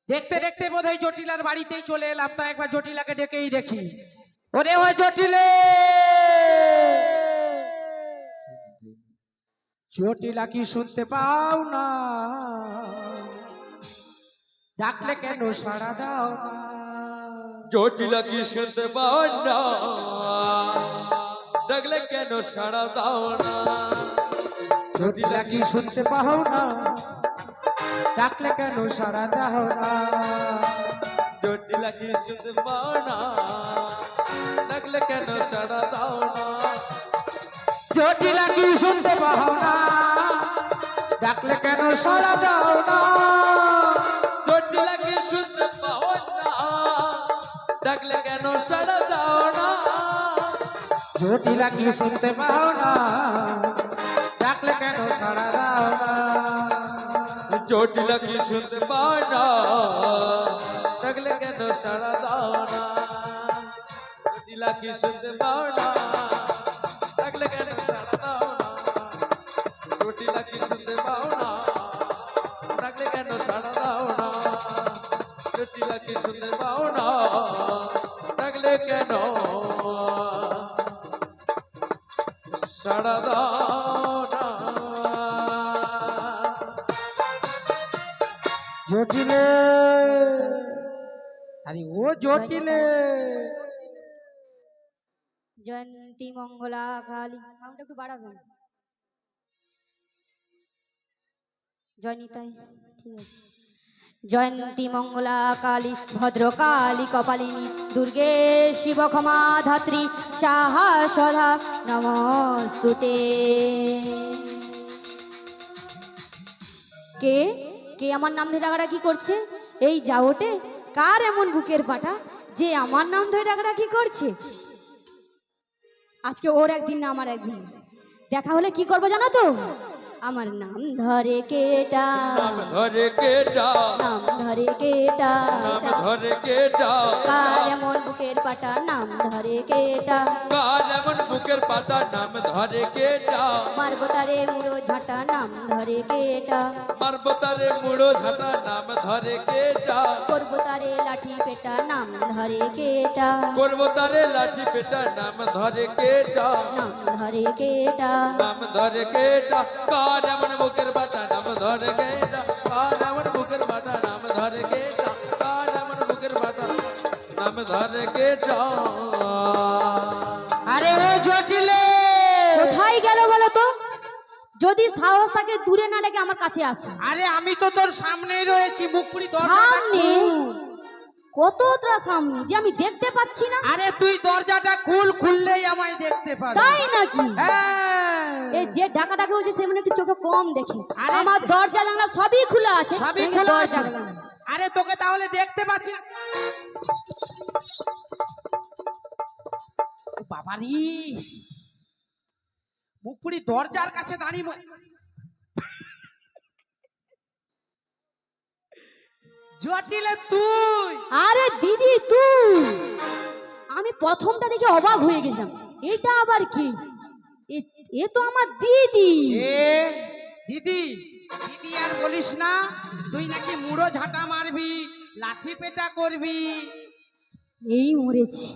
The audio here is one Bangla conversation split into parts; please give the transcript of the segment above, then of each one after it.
দেখতে দেখতে বোধহয় জটিলার বাড়িতেই চলে এলাম, তা একবার জটিলাকে ডেকেই দেখি। ওরে ওই জটিলে, জটিলা কি শুনতে পাও না? ডাকলে কেন সাড়া দাও না? জটিলা কি শুনতে পাও না? ডাকলে কেন সাড়া দাও না? জটিলা কি শুনতে পাও না? ডাকলে কেন সাড়া দাও না? জটিলা কি শুনতে পাও না? ডাকলে কেন সাড়া দাও না? জটিলা কি শুনতে পাও না? ডাকলে কেন সাড়া দাও না? জটিলা কি শুনতে পাও না? ডাকলে কেন সাড়া দাও না? জটিলা কি শুনতে পাও না? ডাকলে কেন সাড়া দাও না? জটিলা কি শুনতে পাও না? ডাকলে কেন সাড়া দাও না? জটিলা কি শুনতে পাও না? ডাকলে কেন সাড়া দাও না? জটিলা কি শুনতে পাও না? ডাকলে কেন সাড়া দাও না? জটিলা কি শুনতে পাও না? ডাকলে কেন সাড়া দাও না? জটিলে, আরে ও জটিলে, জয়ন্তী মঙ্গলা কালী, সাউন্ড একটু বাড়াবেন। জয়নিতাই, ঠিক আছে। জয়ন্তী মঙ্গলা কালী ভদ্রকালী কপালিনী দুর্গে শিব ক্ষমা ধাত্রী সাহা সদা নমস্তুতে। কে কে আমার নাম ধরে ডাকাডাকি করছে? এই যা ওঠে, কার এমন বুকের পাটা যে আমার নাম ধরে ডাকাডাকি করছে? আজকে ওর একদিন না আমার একদিন, দেখা হলে কি করবো জানো তো? আমার নাম ধরে কেটা, নাম ধরে কেটা, নাম ধরে কেটা, নাম ধরে কেটা, কার এমন বুকের পাটা নাম ধরে কেটা, কার এমন বুকের পাতা নাম ধরে কেটা, মারবো তারে মুড়ো ঝাঁটা নাম ধরে কেটা, মারবো তারে মুড়ো ঝাঁটা নাম ধরে কেটা, করবো তারে লাঠি পেটা নাম ধরে কেটা, করবো তারে লাঠি পেটা নাম ধরে কেটা, নাম ধরে কেটা, নাম ধরে কেটা, কার এমন বুকের পাতা নাম ধরে কেটা, কার এমন বুকের পাতা নাম ধরে কেটা, কার এমন বুকের পাতা নাম ধরে কেটা। আরে ও জটিলে, কোথায় গেল বলো তো? যদি সাহস থাকে দূরে না ডেকে আমার কাছে আসো। আরে আমি তো তোর সামনেই রয়েছি, মুখপুরি দরজাটা সামনে? খুল। কতটা সামনে যে আমি দেখতে পাচ্ছি না? আরে তুই দরজাটা খুল, খুললেই আমায় দেখতে পাবি। তাই নাকি? হ্যাঁ, এই যে ডাকা ডাকা হচ্ছে সে মানে একটু চোখে কম দেখে। আরে আমার দরজা জানলা সবই খোলা আছে, সবই কিন্তু খোলা দরজা আছে। জানলা- আরে তোকে তাহলে দেখতে পাচ্ছি না। ও বাবারি, মুখপুরি দরজার কাছে দাঁড়িয়ে জটিলে তুই। আরে দিদি তুই, আমি প্রথমটা দেখে অবাক হয়ে গেছিলাম, এটা আবার কি? এ তো আমার দিদি। এ দিদি, দিদি আর বলিস না, তুই নাকি মুড়ো ঝাঁটা মারবি, লাঠি পেটা করবি। এই মরেছে,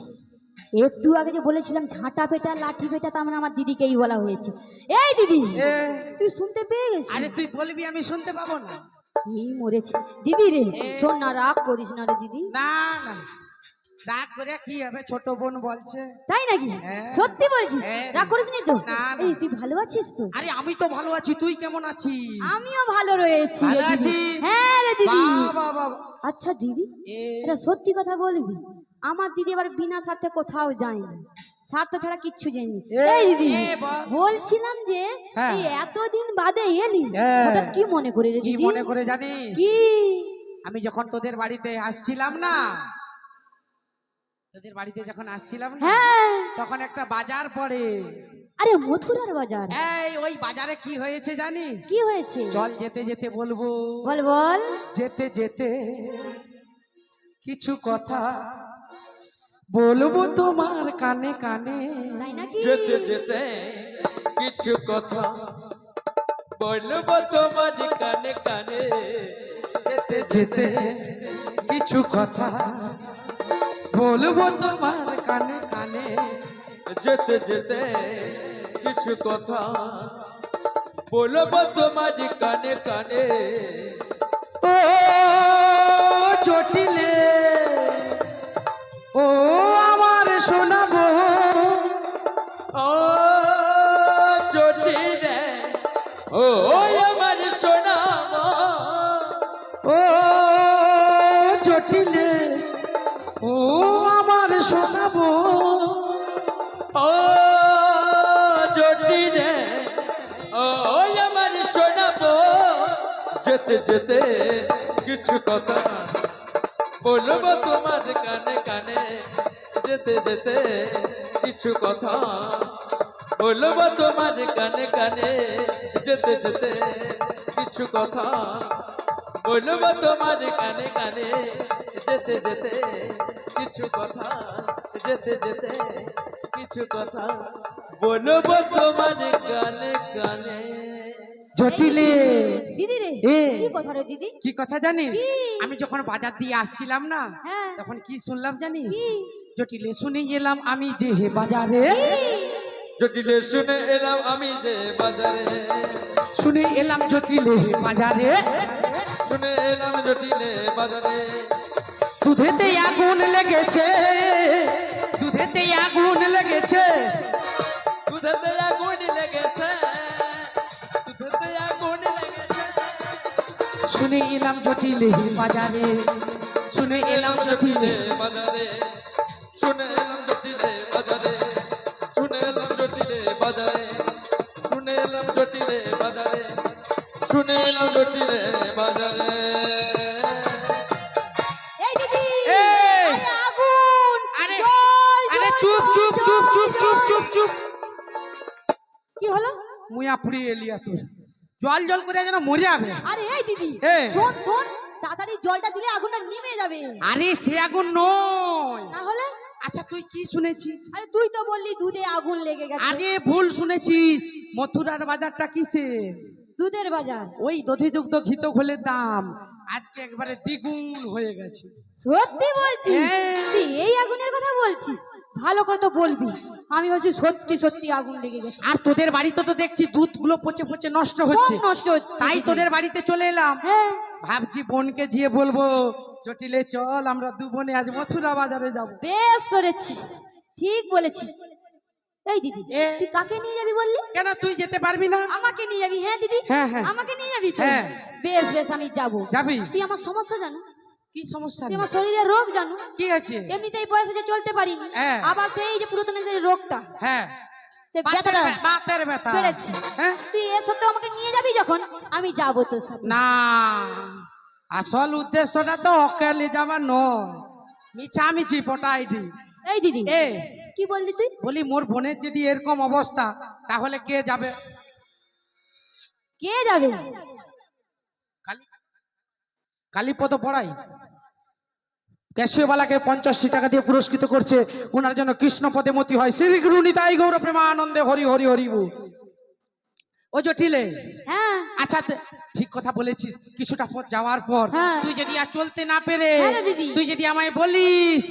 একটু আগে যে বলেছিলাম ঝাঁটা পেটা লাঠি পেটা, তার মানে আমার দিদিকেই বলা হয়েছে। এই দিদি, এ, তুই শুনতে পেয়ে গেছিস? আরে তুই বলবি আমি শুনতে পাবো না? এই মরেছে দিদি রে, শোন না, রাগ করিস না রে দিদি। না না, রাগ করে কি হবে, ছোট বোন বলছে। তাই নাকি? হ্যাঁ। সত্যি বলছি? হ্যাঁ। রাগ করিস নি তো? না, না। এই তুই ভালো আছিস তো? আরে আমি তো ভালো আছি, তুই কেমন আছিস? আমিও ভালো রয়েছি রে ভালো দিদি। আছিস? হ্যাঁ রে দিদি। বাহ, বাহ, বাহ। আচ্ছা দিদি, এ, এটা সত্যি কথা বলবি? আমার দিদি এবার বিনা স্বার্থে কোথাও যায়নি, স্বার্থ ছাড়া কিচ্ছু যায়নি। এই দিদি, বলছিলাম যে হ্যাঁ। এই এতদিন বাদে এলি, হ্যাঁ। হঠাৎ কি মনে করে রে কি দিদি? মনে করে জানিস? কি? আমি যখন তোদের বাড়িতে আসছিলাম না, তোদের বাড়িতে যখন আসছিলাম না, হ্যাঁ। তখন একটা বাজার পড়ে। আরে মথুরার বাজার? এই ওই বাজারে কি হয়েছে জানিস? কি হয়েছে? চল যেতে যেতে বলবো। বল বল। যেতে যেতে কিছু কথা বলবো তোমার কানে কানে। তাই নাকি? যেতে যেতে কিছু কথা বলবো তোমার কানে কানে। যেতে কিছু কথা বলবো তোমার কানে কানে, যেতে যেতে কিছু কথা বলবো তোমার কানে কানে। ও জটিলে, ও আমার শোনাবো, ও জটিলে, ও আমার শোনাবো, ও জটিলে, ও আমার শোনাবো, ও জটিলে, ও আমার শোনাবো, যেতে যেতে কিছু কথা বলবো তোমার কানে কানে, যেতে যেতে কিছু কথা বলবো তোমার কানে কানে, যেতে যেতে কিছু কথা বলবো তোমার কানে কানে, যেতে যেতে কিছু কথা, যেতে যেতে কিছু কথা বলবো তোমার কানে কানে। জটিলে দিদি রে, এ। কি কথা রে দিদি? কি কথা জানি? কি? আমি যখন বাজার দিয়ে আসছিলাম না, হ্যাঁ। তখন কি শুনলাম জানি? কি? জটিলে শুনে গেলাম আমি যে হে বাজারে, জটিলে শুনে এলাম আমি যে বাজারে, শুনে এলাম জটিলে হে বাজারে, শুনে এলাম জটিলে বাজারে, দুধেতে আগুন লেগেছে, দুধেতে আগুন লেগেছে, দুধেতে আগুন লেগেছে, দুধেতে আগুন লেগেছে, শুনে এলাম জটিলে হে বাজারে, শুনে এলাম জটিলে, জটিলে বাজারে, শুনে এলাম জটিলে বাজারে, শুনে এলাম জটিলে বাজারে, শুনে এলাম জটিলে বাজারে, শুনে এলাম জটিলে বাজারে। এই দিদি, এই! আরে আগুন, আরে, জল, আরে জল, চুপ জল, চুপ চুপ চুপ চুপ চুপ চুপ, কি হলো? মুয়া পুড়িয়ে এলিয়া তুই, জল জল করে যেন মরে যাবে। আরে এই দিদি, এই! শোন শোন, তাড়াতাড়ি জলটা দিলে আগুনটা নিভে যাবে। আরে সে আগুন নয়। তাহলে? আচ্ছা তুই কি শুনেছিস? আরে তুই তো বললি দুধে আগুন লেগে গেছে। আরে ভুল শুনেছিস, মথুরার বাজারটা কিসের? দুধের বাজার। ওই দধি দুগ্ধ ঘিত ঘোলের দাম আজকে একবারে দ্বিগুণ হয়ে গেছে। সত্যি বলছিস? হ্যাঁ। তুই এই আগুনের কথা বলছিস? ভালো করে তো বলবি, আমি বলছি সত্যি সত্যি আগুন লেগে গেছে। আর তোদের বাড়িতে তো দেখছি দুধগুলো পচে পচে নষ্ট হচ্ছে, সব নষ্ট হচ্ছে। তাই তোদের বাড়িতে চলে এলাম। হ্যাঁ, ভাবছি বোনকে গিয়ে বলবো, জটিলে চল আমরা দু বোনে আজ মথুরা বাজারে যাব। বেশ করেছিস, ঠিক বলেছিস। এই দিদি, এ। তুই কাকে নিয়ে যাবি বললি? কেন তুই যেতে পারবি না? আমাকে নিয়ে যাবি? হ্যাঁ দিদি, হ্যাঁ, হ্যাঁ। আমাকে নিয়ে যাবি তো? হ্যাঁ। বেশ বেশ, আমি যাবো। যাবি? তুই আমার সমস্যা জানো? কি সমস্যা? তুই আমার শরীরের রোগ জানো? কি আছে? এমনিতেই বয়সে যে চলতে পারিনি, হ্যাঁ। আবার সেই যে পুরাতন সেই রোগটা, হ্যাঁ, সে বাতের ব্যথাটা বাতের ব্যথা বেড়েছে। হ্যাঁ। তুই এ সপ্তাহে আমাকে নিয়ে যাবি যখন, আমি যাবো তোর সাথে। না, আসল উদ্দেশ্যটা তো অকেলে যাওয়া নয়, মিছামিছি পটাইটি। এই দিদি, এ কি বললি তুই? বলি মোর বোনের যদি এরকম অবস্থা, তাহলে কে যাবে? কে যাবে? কালীপদ পড়াই ক্যাশিওবালাকে 85 টাকা দিয়ে পুরস্কৃত করছে, ওনার জন্য কৃষ্ণ পদে মতি হয়। শ্রী গুরু নিতাই গৌর প্রেমানন্দে হরি হরি হরিবু। ও জটিলে, হ্যাঁ, আচ্ছা ঠিক কথা বলেছিস। কিছুটা পথ যাওয়ার পর হ্যাঁ। তুই যদি আর চলতে না পেরে, হ্যাঁ রে দিদি। তুই যদি আমায় বলিস,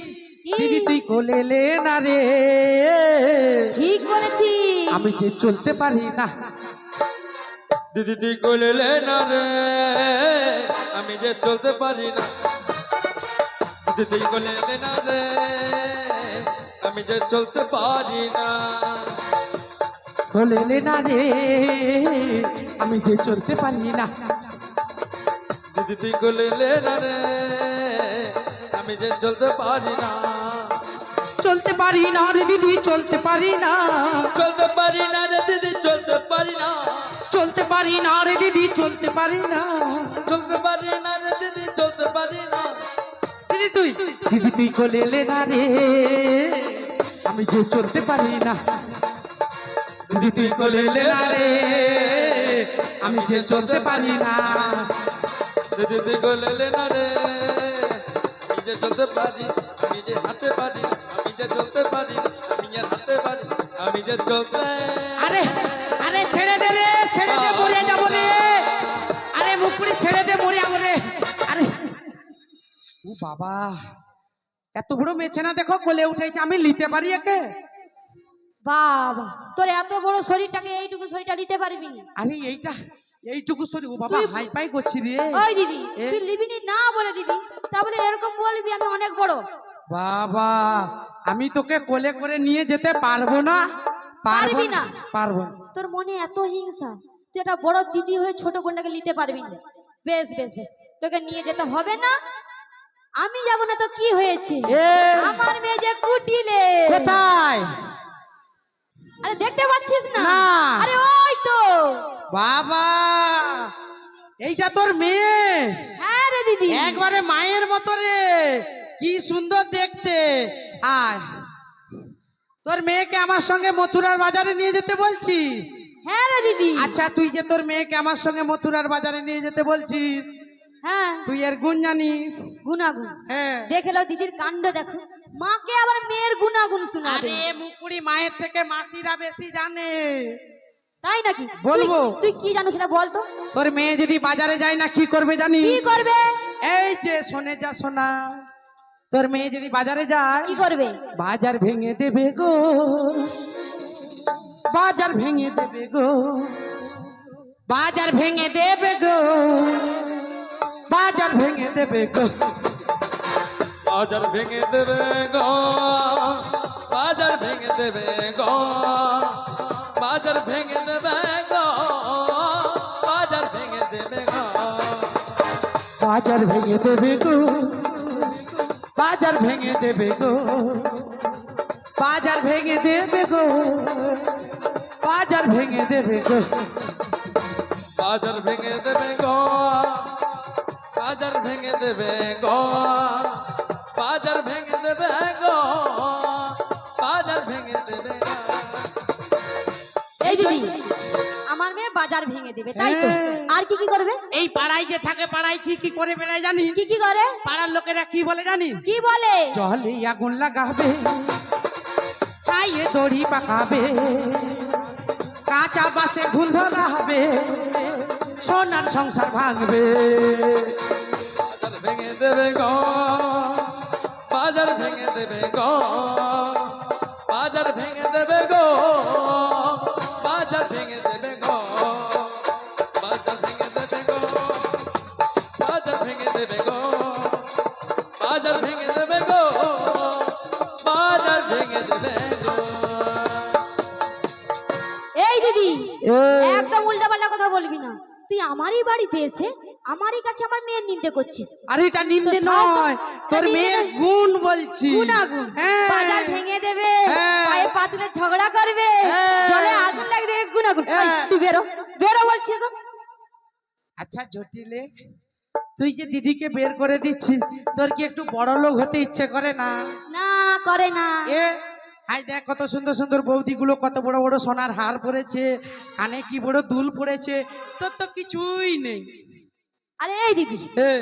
কি? দিদি তুই কোলে লে না রে, ঠিক বলেছিস। আমি যে চলতে পারি না। দিদি তুই কোলে না রে, আমি যে চলতে পারি না, দিদি তুই কোলে না রে, আমি যে চলতে পারি না, কোলে লে না রে, আমি যে চলতে পারি না। দিদি তুই কোলে না রে, আমি যে চলতে পারি না, চলতে পারি না রে দিদি, চলতে পারি না, চলতে পারি না রে দিদি, চলতে পারি না, চলতে পারি না রে দিদি, চলতে পারি না। চলতে পারি না রে দিদি, চলতে পারি না, দিদি তুই কোলে লে না রে, আমি যে চলতে পারি না। দিদি তুই কোলে লে না রে, আমি যে চলতে পারি না। দিদি তুই কোলে না রে, আমি যে চলতে পারি, আমি যে হাঁটতে পারি, আমি যে চলতে পারি, আমি যে হাঁটতে পারি, আমি যে চলতে। আরে আরে ছেড়ে দে রে, ছেড়ে দে, মরে যাবো রে। আরে মুখপুরি ছেড়ে দে, মরে যাবো রে। আরে ও বাবা, এত বড় মেছে না, দেখো কোলে উঠেছে, আমি নিতে পারি একে? বাবা, তোর এত বড় শরীরটাকে এইটুকু শরীরটা নিতে পারবি না? আরে এইটুকু শরীর, ও বাবা হাই পাই করছি রে। ওই দিদি, এ? তুই লিবিনি না বলে দিবি, তারপরে এরকম বলবি আমি অনেক বড়। বাবা, আমি তোকে কোলে করে নিয়ে যেতে পারবো না। পারবি না? পারবো। তোর মনে এত হিংসা, তুই একটা বড় দিদি হয়ে ছোট বোনটাকে নিতে পারবি না? বেশ বেশ বেশ, তোকে নিয়ে যেতে হবে না, আমি যাবো না তো কি হয়েছে? এ? আমার মেয়ে যে কুটিলে। কোথায়? আরে দেখতে পাচ্ছিস না? না। আরে ওই তো। বাবা, এইটা তোর মেয়ে? হ্যাঁ রে দিদি। একবারে মায়ের মতো রে, কি সুন্দর দেখতে। আয়, তোর মেয়েকে আমার সঙ্গে মথুরার বাজারে নিয়ে যেতে বলছি। হ্যাঁ রে দিদি। আচ্ছা, তুই যে তোর মেয়েকে আমার সঙ্গে মথুরার বাজারে নিয়ে যেতে বলছিস, হ্যাঁ, তুই এর গুণ জানিস? গুনাগুন হ্যাঁ। দেখে নাও দিদির কাণ্ড দেখো, মাকে আবার মেয়ের গুনাগুন শোনাবে। আরে মুকুড়ি, মায়ের থেকে মাসিরা বেশি জানে। তাই নাকি? বলবো। তুই কি জানো সেটা বল তো। তোর মেয়ে যদি বাজারে যায় না, কি করবে জানিস? কি করবে? এই যে শোনে যা শোনা, তোর মেয়ে যদি বাজারে যায়, কি করবে? বাজার ভেঙে দেবে গো, বাজার ভেঙে দেবে গো, বাজার ভেঙে দেবে গো, বাজার ভেঙে দেবে গো। বাজার ভেঙে দেবে গো, বাজার ভেঙে দেবে গো, বাজার ভেঙে দেবে গো, বাজার ভেঙে দেবে গো, বাজার ভেঙে দেবে গো, বাজার ভেঙে দেবে গো, বাজার ভেঙে দেবে গো, বাজার ভেঙে দেবে গো। বাজার ভেঙে দেবে গো, বাজার ভেঙে দেবে গো, বাজার ভেঙে দেবে গো, বাজার ভেঙে দেবে গো। এই দিদি, আমার মেয়ে বাজার ভেঙে দেবে, তাই তো? হ্যাঁ। আর কি কি করবে? এই পাড়ায় যে থাকে, পাড়ায় কি কি করে বেড়ায় জানিস? কি কি করে? পাড়ার লোকেরা কি বলে জানিস? কি বলে? জলে আগুন লাগাবে, ছাইয়ে দড়ি পাকাবে, কাঁচা বাসে ঘুল ধরাবে, সোনার সংসার ভাঙবে। বাজার ভেঙে দেবে গো, বাজার ভেঙে দেবে গো, বাজার ভেঙে দেবে গো, বাজার ভেঙে দেবে গো, বাজার ভেঙে দেবে গো, বাজার ভেঙে দেবে গো, বাজার ভেঙে দেবে গো, বাজার ভেঙে দেবে গো। এই দিদি, একদম উল্টাপাল্টা কথা বলবি না। তুই আমারই বাড়িতে এসে আমারই কাছে আমার মেয়ের নিন্দে করছিস। আরে এটা নিন্দে তো সাহস তো- নয়, তোর নিন্দে মেয়ের নয়। গুণ বলছি। গুনাগুন। হ্যাঁ। বাজার ভেঙে দেবে, হ্যাঁ। পায়ে পাতলে ঝগড়া করবে, হ্যাঁ। জলে আগুন লাগবে, গুনাগুন। এই, হ্যাঁ। তুই বেরো, বেরো বলছি তো। আচ্ছা জটিলে, তুই যে দিদিকে বের করে দিচ্ছিস, তোর কি একটু বড় লোক হতে ইচ্ছে করে না? না, করে না। এ হাই দেখ, কত সুন্দর সুন্দর বৌদিগুলো কত বড় বড় সোনার হার পরেছে, কানে কি বড় দুল পড়েছে, তোর তো কিছুই নেই। আরে এই দিদি, এ,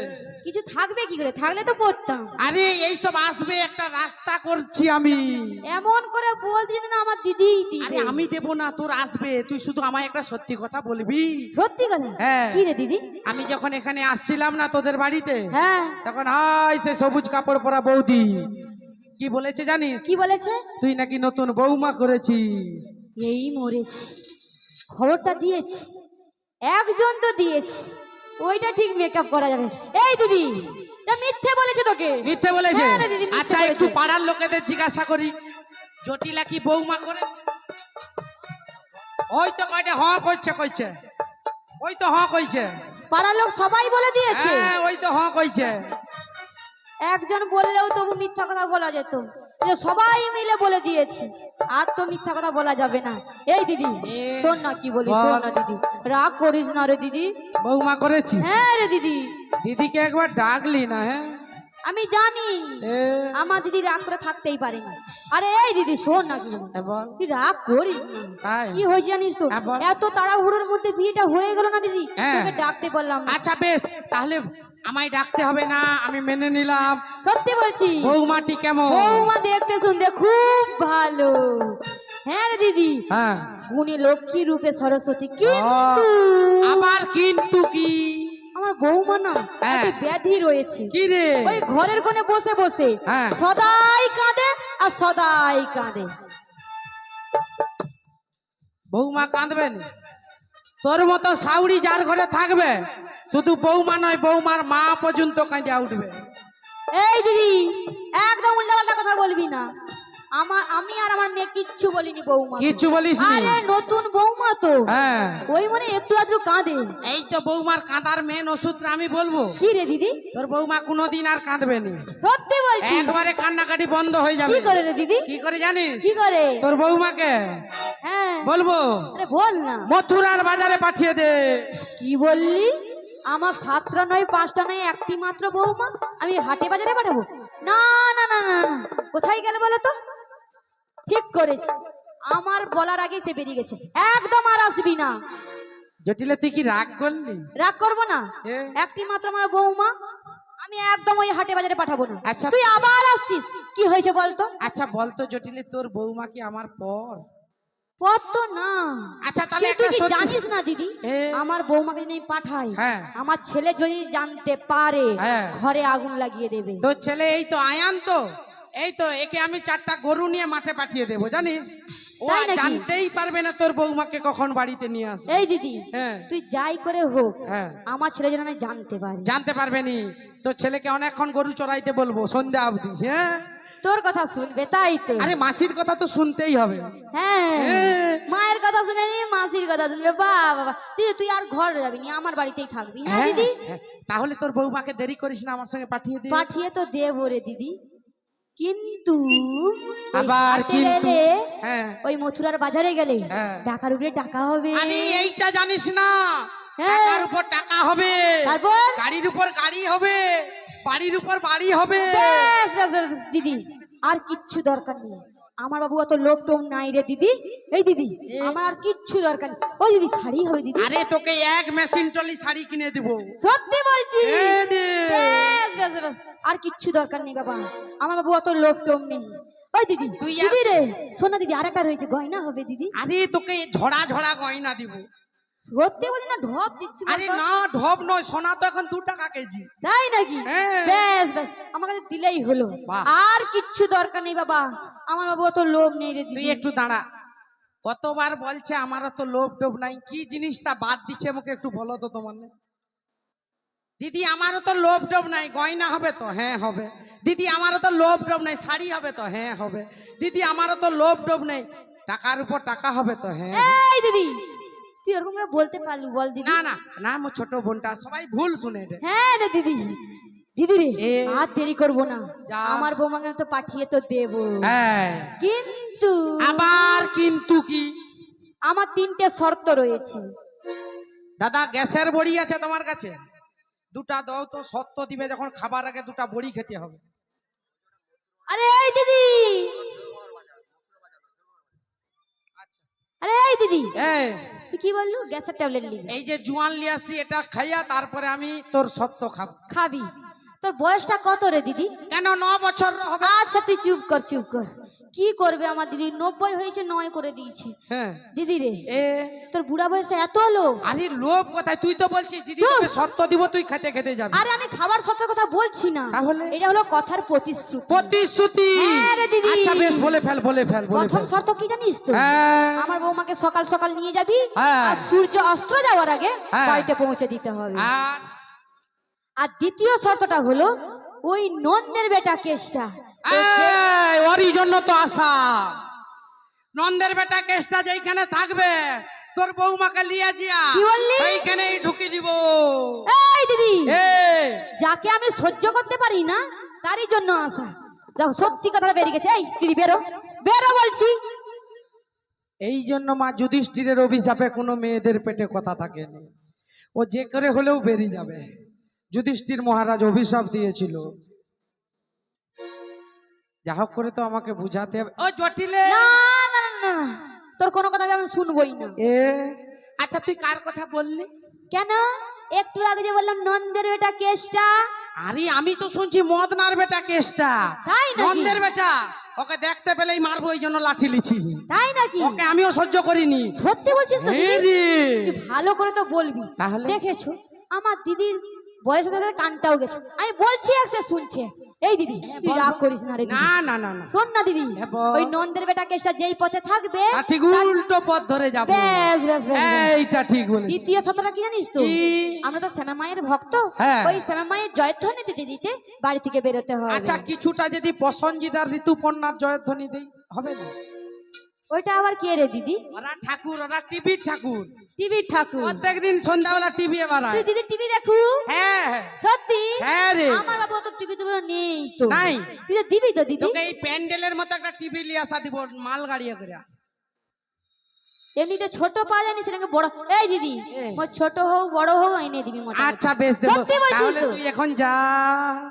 কিছু থাকবে কি করে? থাকলে তো পড়তাম। আরে এইসব আসবে, একটা রাস্তা করছি আমি। এমন করে বলছিস না, আমার দিদি আরে দিবে। আমি দেবো না, তোর আসবে, তুই শুধু আমায় একটা সত্যি কথা বলবি। সত্যি কথা? হ্যাঁ। কি রে দিদি? আমি যখন এখানে আসছিলাম না তোদের বাড়িতে, হ্যাঁ। তখন হাই সে সবুজ কাপড় পরা বৌদি কি বলেছে জানিস? কি বলেছে? তুই নাকি নতুন বৌমা করেছিস। এই মরেছে, খবরটা দিয়েছে, একজন তো দিয়েছে, ওইটা ঠিক মেকআপ করা যাবে। এই দিদি, এটা মিথ্যে বলেছে তোকে। মিথ্যে বলেছে? হ্যাঁ রে দিদি, মিথ্যে আচ্ছা বলেছে। একটু পাড়ার লোকেদের জিজ্ঞাসা করি, জটিলা কি বৌমা করে? ওই তো কয়টা হ কইছে, কইছে ওই তো হ কইছে। পাড়ার লোক সবাই বলে দিয়েছে। হ্যাঁ ওই তো হ কইছে। একজন বললেও তবু মিথ্যা কথা বলা যেত, যে সবাই মিলে বলে দিয়েছে, আর তো মিথ্যা কথা বলা যাবে না। এই দিদি, শোন না কি বলি, বল। শোন না দিদি, রাগ করিস না রে দিদি। বৌমা করেছিস? হ্যাঁ রে দিদি, দিদিকে একবার ডাকলি না? হ্যাঁ আমি জানি এ, আমার দিদি রাগ করে থাকতেই পারে না। আরে এই দিদি, শোন না কি বলি, বল। তুই রাগ করিস না। তাই? কি হয়েছে জানিস তো, হ্যাঁ, বল। এত তাড়াহুড়োর মধ্যে বিয়েটা হয়ে গেল না দিদি, হ্যাঁ। তোকে ডাকতে পারলাম না। আচ্ছা বেশ, তাহলে আমায় ডাকতে হবে না, আমি মেনে নিলাম। সত্যি বলছি, বৌমাটি কেমন? বৌমা দেখতে শুনতে খুব ভালো। হ্যাঁ রে দিদি, হ্যাঁ। গুণী লক্ষ্মী রূপে সরস্বতী, কিন্তু আবার কিন্তু কি? আমার বৌমা না হ্যাঁ। একটা ব্যাধি রয়েছে। কি রে? ওই ঘরের কোণে বসে বসে হ্যাঁ। সদাই কাঁদে আর সদাই কাঁদে। বৌমা কাঁদবেন? তোর মতো সাউরি যার ঘরে থাকবে, শুধু বৌমা নয় বৌমার মা পর্যন্ত কাঁদে উঠবে। এই দিদি, একদম উল্টাপাল্টা কথা বলবি না। আমি আর আমার মেয়ে কিচ্ছু বলিনি বৌমা। কিচ্ছু বলিস নি? আরে নতুন বৌমা তো, হ্যাঁ। ওই মানে একটু আধটু কাঁদে। এই তো বৌমার কাঁদার মেন ওষুধটা আমি বলবো। কি রে দিদি? তোর বৌমা কোনোদিন আর কাঁদবে না, সত্যি বলছি। একবারে কান্নাকাটি বন্ধ হয়ে যাবে। কি করে রে দিদি? কি করে জানিস? কি করে? তোর বৌমাকে হ্যাঁ বলবো আরে বল না। মথুরার বাজারে পাঠিয়ে দে। কি বললি? আমার 7টা নয় 5টা নয় একটি মাত্র বৌমা, আমি হাটে বাজারে পাঠাবো? না না না না না। কোথায় গেল বলো তো? ঠিক করেছি, আমার বলার আগে সে বেরিয়ে গেছে। একদম আর আসবি না। জটিলে তুই কি রাগ করলি? রাগ করবো না, এ? একটি মাত্র আমার বৌমা, আমি একদম ওই হাটে বাজারে পাঠাবো না। আচ্ছা। তুই আবার আসছিস, কি হয়েছে বলতো? আচ্ছা বলতো জটিলে, তোর বৌমা কি আমার পর? পথ তো না। আচ্ছা তাহলে তুই একটা কি সত্যি- জানিস না দিদি, এ? আমার বৌমাকে যদি আমি পাঠাই, হ্যাঁ। আমার ছেলে যদি জানতে পারে হ্যাঁ। ঘরে আগুন লাগিয়ে দেবে। তোর ছেলে এই তো আয়ান তো, এই তো একে আমি 4টা গরু নিয়ে মাঠে পাঠিয়ে দেবো জানিস। ও তাই আর নাকি? জানতেই পারবে না তোর বৌমাকে কখন বাড়িতে নিয়ে আসে। এই দিদি, হ্যাঁ। তুই যাই করে হোক, হ্যাঁ। আমার ছেলে যেন না জানতে পারে। জানতে পারবে নি। তোর ছেলেকে অনেকক্ষণ গরু চড়াইতে বলবো সন্ধ্যা অবধি। হ্যাঁ। তোর কথা শুনবে তাই তো। আরে মাসির কথা তো শুনতেই হবে। হ্যাঁ, হ্যাঁ। মায়ের কথা শুনে নি, মাসির কথা শুনবে। বাবা দিদি, তুই আর ঘর যাবি নি, আমার বাড়িতেই থাকবি। হ্যাঁ দিদি, হ্যাঁ। তাহলে তোর বৌমাকে দেরি করিস না, আমার সঙ্গে পাঠিয়ে দে। পাঠিয়ে তো দেবো রে দিদি, কিন্তু ওই আবার হাটে কিন্তু? গেলে, হ্যাঁ। ওই মথুরার বাজারে গেলে হ্যাঁ। টাকার উপরে টাকা হবে। আরে এইটা জানিস না, হ্যাঁ। টাকার উপর টাকা হবে, তারপর? গাড়ির উপর গাড়ি হবে, বাড়ির উপর বাড়ি হবে। ব্যাস, ব্যাস, ব্যাস, ব্যাস, দিদি আর কিচ্ছু দরকার নেই। আমার বাবু অত লোক টোম নাই রে দিদি। এই দিদি, আমার আর কিচ্ছু দরকার নেই। ওই দিদি শাড়ি হবে দিদি। আরে তোকে এক মেশিন টলি শাড়ি কিনে দেবো। সত্যি বলছি। এই নে। ব্যাস, ব্যাস, ব্যাস, আর কিচ্ছু দরকার নেই বাবা, আমার বাবু অত লোক টোম নেই। ওই দিদি, তুই দিদি রে শোনা দিদি, আরেকটা রয়েছে, গয়না হবে দিদি। আরে তোকে ঝড়া ঝড়া গয়না দিব। সত্যি বলি না, ঢপ দিচ্ছি আরে বাবা। না ঢপ নয়, সোনা তো এখন 2 টাকা কেজি। তাই নাকি? হ্যাঁ। ব্যাস ব্যাস, আমার কাছে দিলেই হলো, বাহ। আর কিচ্ছু দরকার নেই বাবা, আমার বাবু অত লোভ নেই রে তুই দিদি। একটু দাঁড়া, কতবার বলছে আমার তো লোভ টোভ নাই, কি জিনিসটা বাদ দিচ্ছে আমাকে একটু বলো তো তোমার না? দিদি আমারও তো লোভ টোভ নাই, গয়না হবে তো? হ্যাঁ হবে। দিদি আমারও তো লোভ টোভ নাই, শাড়ি হবে তো? হ্যাঁ হবে। দিদি আমারও তো লোভ টোভ নেই, টাকার উপর টাকা হবে তো? হ্যাঁ। এই দিদি, তুই এরকম করে বলতে পারলু বল দিদি? না না না, আমার ছোট বোনটা সবাই ভুল শুনে রে। হ্যাঁ রে দিদি, দিদি রে এ। আর দেরি করবো না, যা। আমার বৌমাকে তো পাঠিয়ে তো দেবো, হ্যাঁ। কিন্তু আবার কিন্তু কি? আমার 3টে শর্ত রয়েছে। দাদা গ্যাসের বড়ি আছে তোমার কাছে? 2টা দাও তো, সত্য দিবে যখন খাবার আগে 2টা বড়ি খেতে হবে। আরে এই দিদি, আচ্ছা। আরে এই দিদি, এই তুই কি বললু? গ্যাসের ট্যাবলেট নিবি? এই যে জোয়ান লিয়ে আসছি, এটা খাইয়া তারপরে আমি তোর সত্য খাবো। খাবি? তোর বয়সটা কত রে দিদি? কেন 9 বছর হবে? আচ্ছা তুই চুপ কর, চুপ কর। কি করবে আমার দিদি, 90 হয়েছে, 9 করে দিয়েছে। হ্যাঁ। দিদি রে, এ তোর বুড়া বয়সে এত লোক? আরে লোভ কোথায়? তুই তো বলছিস দিদি তোকে সত্য দিব, তুই খেতে খেতে যাবি। আরে আমি খাবার সত্যের কথা বলছি না, তাহলে? এটা হলো কথার প্রতিশ্রুতি। প্রতিশ্রুতি? হ্যাঁ রে দিদি। আচ্ছা বেশ, বলে ফেল বলে ফেল বলে প্রথম ফেল। শর্ত কি জানিস তো? হ্যাঁ। আমার বৌমাকে সকাল সকাল নিয়ে যাবি, হ্যাঁ। আর সূর্য অস্ত যাওয়ার আগে হ্যাঁ। বাড়িতে পৌঁছে দিতে হবে। আর আর দ্বিতীয় শর্তটা হলো ওই নন্দের বেটা কেসটা, এই, ওরই জন্য তো আসা। নন্দের বেটা কেসটা যেখানে থাকবে, তোর বৌমাকে লিয়ে যা, কি বললি? সেইখানেই ঢুকি দিব। এই দিদি, এই যাকে আমি সহ্য করতে পারি না তারই জন্য আসা। দেখো সত্যি কথা বেরিয়ে গেছে। এই দিদি বেরো, বেরো বলছি। এই জন্য মা যুধিষ্ঠিরের অভিশাপে কোনো মেয়েদের পেটে কথা থাকেনি, ও যে করে হলেও বেরিয়ে যাবে। যুধিষ্ঠির মহারাজ অভিশাপ দিয়েছিল। যা হোক করে তো আমাকে বুঝাতে হবে। ও জটিলে, না না না না, তোর কোনো কথা আমি শুনবই না। এ আচ্ছা তুই কার কথা বললি? কেন? একটু আগে যে বললাম নন্দের বেটা কেসটা। আরে আমি তো শুনছি মদনার বেটা কেসটা। তাই নাকি? নন্দের বেটা, ওকে দেখতে পেলেই মারবো, এই জন্য লাঠি লিছি। তাই নাকি? ওকে আমিও সহ্য করিনি। সত্যি বলছিস তো হ্যাঁ দিদি? রে। তুই ভালো করে তো বলবি। তাহলে? দেখেছো আমার দিদির বয়সের সাথে কানটাও গেছে। আমি বলছি এক সে শুনছে। এই দিদি তুই রাগ করিস না রে দিদি। না না না না শোন না দিদি, হ্যাঁ, বল। ওই নন্দের বেটা কেসটা যেই পথে থাকবে আর ঠিক উল্টো পথ ধরে যাবো। বেশ বেশ বেশ বেশ। এইটা ঠিক বলে। দ্বিতীয় সত্যটা কি জানিস তো? কি? আমরা তো শ্যামা মায়ের ভক্ত। হ্যাঁ। ওই শ্যামা মায়ের জয়ধ্বনি দিতে দিতে বাড়ি থেকে বেরোতে হবে। আচ্ছা কিছুটা যদি প্রসঞ্জিতার ঋতুপর্ণার জয়ধ্বনি দেই হবে না? ওইটা আবার কে রে দিদি? ওরা ঠাকুর, ওরা টিভির ঠাকুর। টিভির ঠাকুর? প্রত্যেকদিন সন্ধ্যাবেলা টিভি বাড়ায়। তুই দিদি টিভি দেখু? হ্যাঁ সত্যি? হ্যাঁ রে। আমার বাবা তো টিভি তো নেই তো। নাই? তুই তো দিবি তো দিদি? তোকে এই প্যান্ডেলের মতো একটা টিভি লিয়ে আসা দিব মাল গাড়িয়ে করে। এমনিতে ছোট পাওয়া জানি সেটাকে বড়। এই দিদি মোর ছোট হোক বড় হোক এনে দিবি মোটা। আচ্ছা বেশ দেবো। সত্যি বলছিস তাহলে তো? তুই এখন যা।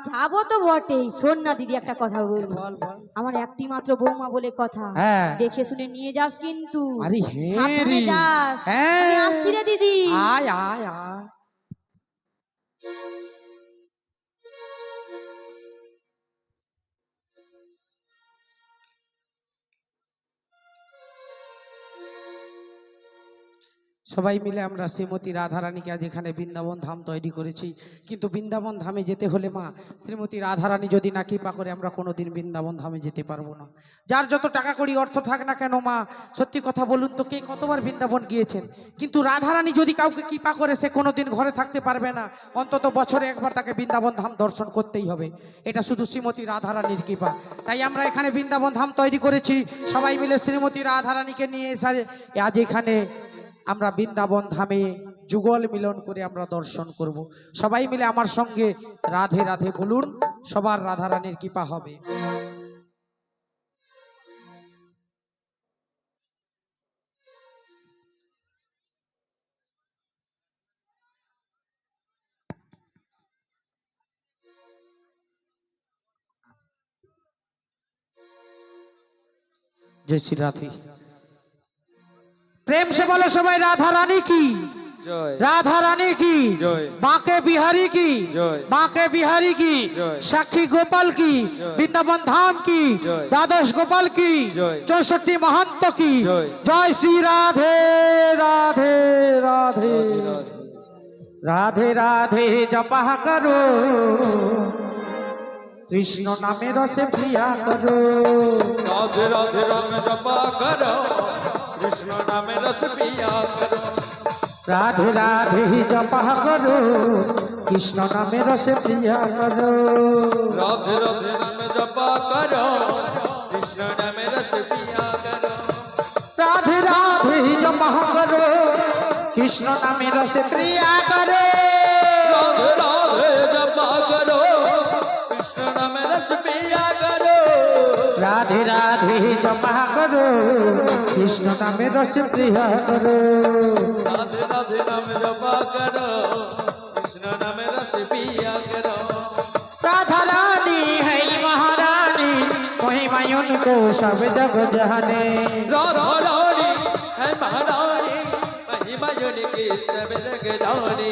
যাবো তো বটেই। শোন না দিদি একটা কথা বলবো। বল বল। আমার একটি মাত্র বৌমা বলে কথা। হ্যাঁ। দেখে শুনে নিয়ে যাস কিন্তু। আরে হ্যাঁ সাবধানে রে। যাস। হ্যাঁ। আমি আসছি রে দিদি। আয় আয় আয়। সবাই মিলে আমরা শ্রীমতী রাধারানীকে আজ এখানে বৃন্দাবন ধাম তৈরি করেছি, কিন্তু বৃন্দাবন ধামে যেতে হলে মা শ্রীমতী রাধারানী যদি না কৃপা করে আমরা কোনোদিন বৃন্দাবন ধামে যেতে পারবো না। যার যত টাকা কড়ি অর্থ থাক না কেন মা, সত্যি কথা বলুন তো কে কতবার বৃন্দাবন গিয়েছেন, কিন্তু রাধারানী যদি কাউকে কৃপা করে সে কোনোদিন ঘরে থাকতে পারবে না, অন্তত বছরে একবার তাকে বৃন্দাবন ধাম দর্শন করতেই হবে। এটা শুধু শ্রীমতী রাধারানীর কৃপা। তাই আমরা এখানে বৃন্দাবন ধাম তৈরি করেছি, সবাই মিলে শ্রীমতী রাধারানীকে নিয়ে এসে আজ এখানে আমরা বৃন্দাবন ধামে যুগল মিলন করে আমরা দর্শন করব। সবাই মিলে আমার সঙ্গে রাধে রাধে বলুন, সবার রাধারানীর কৃপা হবে। जय श्री राधे। प्रेम से बोले सबाई राधा रानी की জয়। राधा रानी की जय। बांके बिहारी की जय। बांके बिहारी की जय। साक्षी गोपाल की जय। वृंदावन धाम की जय। द्वादश गोपाल की जय। 64 महंत की जय। जय श्री राधे राधे राधे राधे राधे जपा करो कृष्ण नामे रसे प्रिया करो राधे राधे राम जपा करो कृष्ण नाम रस पिया करो राधे राधे जपा करो कृष्ण नामे रसे प्रिया करो राधे राधे राम जपा करो कृष्ण नाम रस पिया करो राधे राधे जपा करो कृष्ण नामे रसे प्रिया करो राधे राधे जपा करो कृष्ण नाम रस पिया करो राधे राधे जपा करो कृष्ण नामे रसे प्रिया करो राधे राधे नाम जपा करो कृष्ण नाम रस पिया करो राधा रानी है महारानी महिमा उनको सब जग जाने राधा रानी है महारानी महिमा उनकी सब जग जाने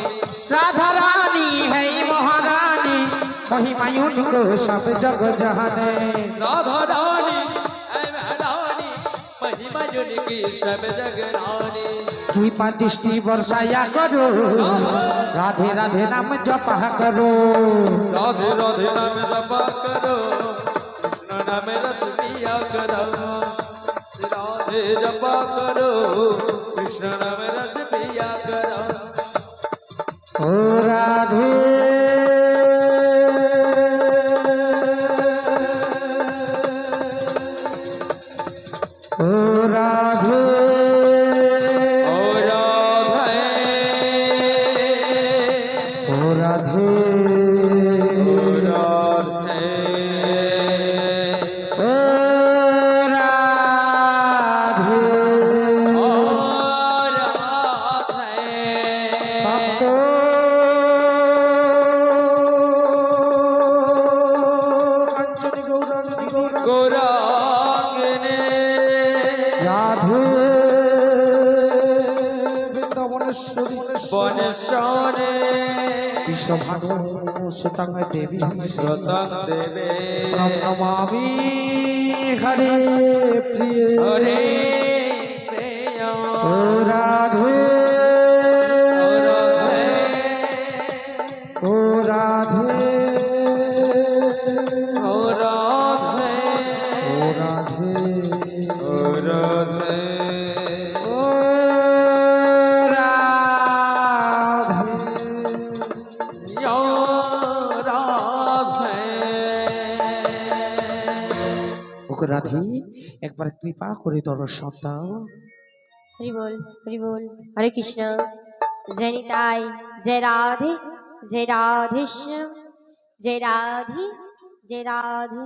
राधा रानी है महारानी महिमा उनको सब जग जाने राधा रानी है महारानी महिमा उनकी सब जग रानी कृपा दृष्टि बरसाया करो राधे राधे नाम जपा करो राधे राधे नाम जपा करो कृष्ण नाम रस पिया करो राधे जपा करो कृष्ण नाम रस पिया करो ओ राधे ओ राधे ओ राधे ओ राधे ओ राधे ओ राधे ओ राधे भक्तो कंचनी गौरांगी गौरांगी गौरांगिनी राधे वृंदावनेश्वरी बनेश्वरी विश्वभानु सुतंग देवी रतन देवे नमामि हरे प्रिय हरे प्रिय ओ राधे ओ राधे রাধে একবার কৃপা করে দর্শন দাও। হরি বল, হরি বল, হরে কৃষ্ণ। জয় নিতাই, জয় রাধে, জয় রাধেশ্যাম, জয় রাধে, জয় রাধে,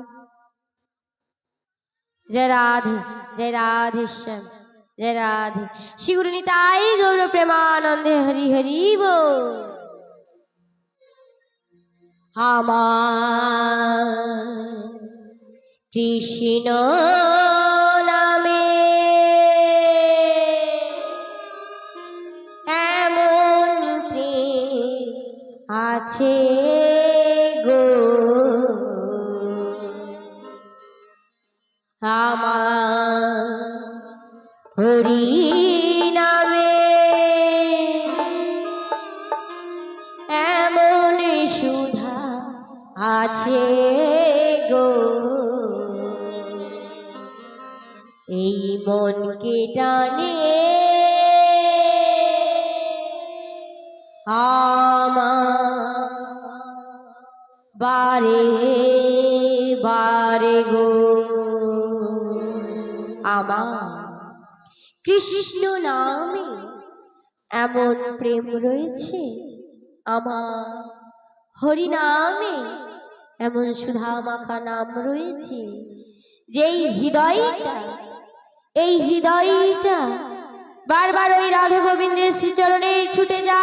জয় রাধে, জয় রাধেশ্যাম, জয় রাধে। শ্রী গুরু নিতাই গৌর প্রেমানন্দে হরি হরি বল। আমার কৃষ্ণ নামে এমন প্রেম আছে গো, আমার হরি নামে এমন সুধা আছে গো, এই মনকে টানে আমার বারে বারে গো। আমার কৃষ্ণ নামে এমন প্রেম রয়েছে, আমার হরি নামে এমন সুধা মাখা নাম রয়েছে, যেই হৃদয়টা, এই হৃদয়টা বারবার ওই রাধা গোবিন্দের শ্রীচরণে ছুটে যায়।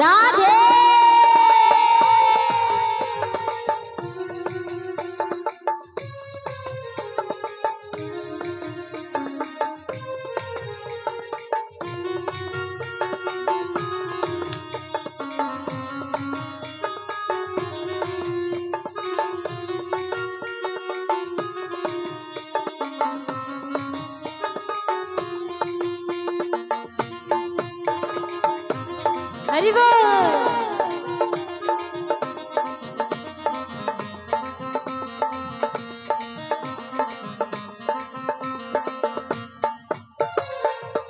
রাধে হরি বল।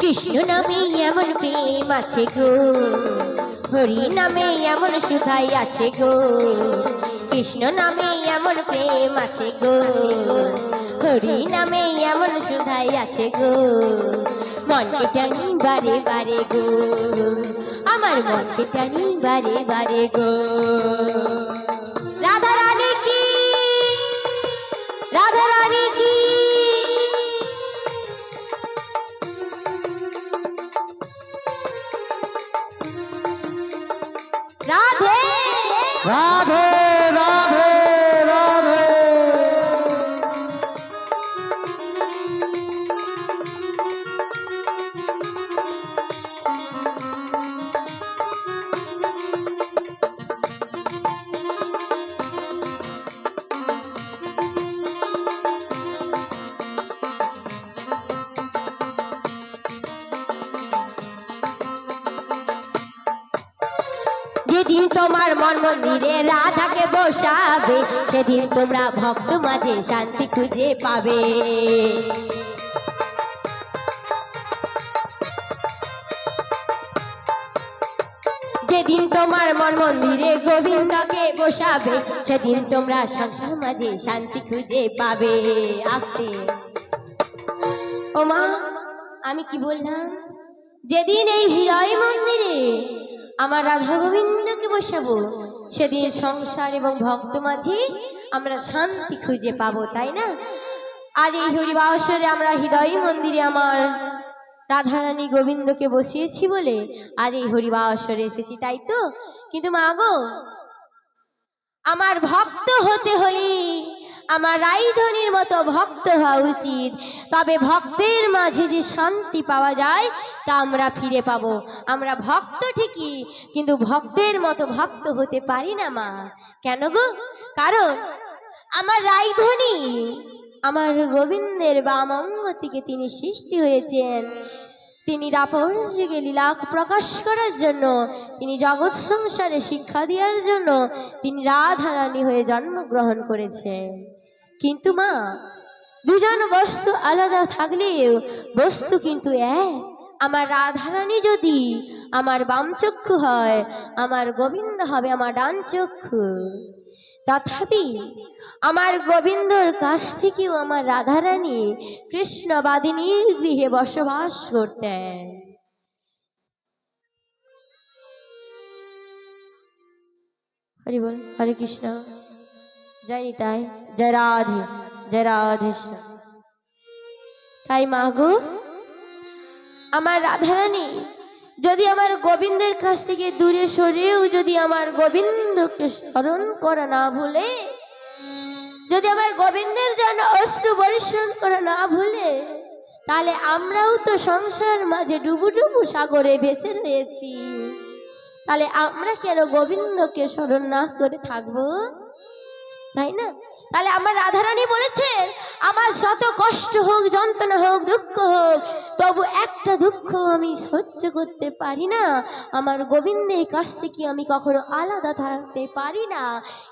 কৃষ্ণ নামে এমন প্রেম আছে গো, হরি নামে এমন সুধাই আছে গো, কৃষ্ণ নামে এমন প্রেম আছে গো, হরি নামে এমন সুধাই আছে গো, মনকে টানি বারে বারে গো, আমার মনকে টানি বারে বারে গো। রাধা রানী কি, রাধা রানী কি, রাধে রাধে রাধে রাধে। যেদিন তোমার মন মন্দিরে রাধাকে বসাবে, সেদিন তোমরা ভক্ত মাঝে শান্তি খুঁজে পাবে। যেদিন তোমার মন মন্দিরে গোবিন্দকে বসাবে, সেদিন তোমরা সংসার মাঝে শান্তি খুঁজে পাবে। আস্তে ও মা, আমি কি বললাম? যেদিন এই হৃদয় মন্দিরে আমার রাধা গোবিন্দকে বসাবো, সেদিন সংসার এবং ভক্ত মাঝে আমরা শান্তি খুঁজে পাবো, তাই না? আজ এই হরিবাসরে আমরা হৃদয় মন্দিরে আমার রাধারানী গোবিন্দকে বসিয়েছি বলে আজ এই হরিবাসরে এসেছি, তাই তো? কিন্তু মা গো, আমার ভক্ত হতে হলে আমার রাইধনির মতো ভক্ত হওয়া উচিত, তবে ভক্তের মাঝে যে শান্তি পাওয়া যায় তা আমরা ফিরে পাবো। আমরা ভক্ত ঠিকই, কিন্তু ভক্তের মতো ভক্ত হতে পারি না মা। কেন গো? কারণ আমার রাইধনি, আমার গোবিন্দের বামঙ্গ থেকে তিনি সৃষ্টি হয়েছেন, তিনি দাপর যুগে লীলা প্রকাশ করার জন্য, তিনি জগৎ সংসারে শিক্ষা দেওয়ার জন্য তিনি রাধারানী হয়ে জন্মগ্রহণ করেছেন। কিন্তু মা, দুজন বস্তু আলাদা থাকলেও বস্তু কিন্তু এক। আমার রাধারানী যদি আমার বাম চক্ষু হয়, আমার গোবিন্দ হবে আমার ডান চক্ষু। তথাপি আমার গোবিন্দর কাছ থেকেও আমার রাধারানী কৃষ্ণবাদিনীর গৃহে বসবাস করতেন। হরি বল, হরে কৃষ্ণ, জয় নিতাই, জয় রাধে, জয় রাধেশ্যাম। তাই মা গো, আমার রাধারানী যদি আমার গোবিন্দের কাছ থেকে দূরে সরেও যদি আমার গোবিন্দকে স্মরণ করা না ভুলে, যদি আমার গোবিন্দের জন্য অশ্রু বর্ষণ করা না ভুলে, তাহলে আমরাও তো সংসার মাঝে ডুবু ডুবু সাগরে ভেসে রয়েছি। তাহলে আমরা কেন গোবিন্দকে স্মরণ না করে থাকবো, তাই না? তাহলে আমার রাধারানী বলেছেন, আমার শত কষ্ট হোক, যন্ত্রণা হোক, দুঃখ হোক, তবু একটা দুঃখ আমি সহ্য করতে পারি না। আমার গোবিন্দের কাছ থেকে আমি কখনো আলাদা থাকতে পারি না।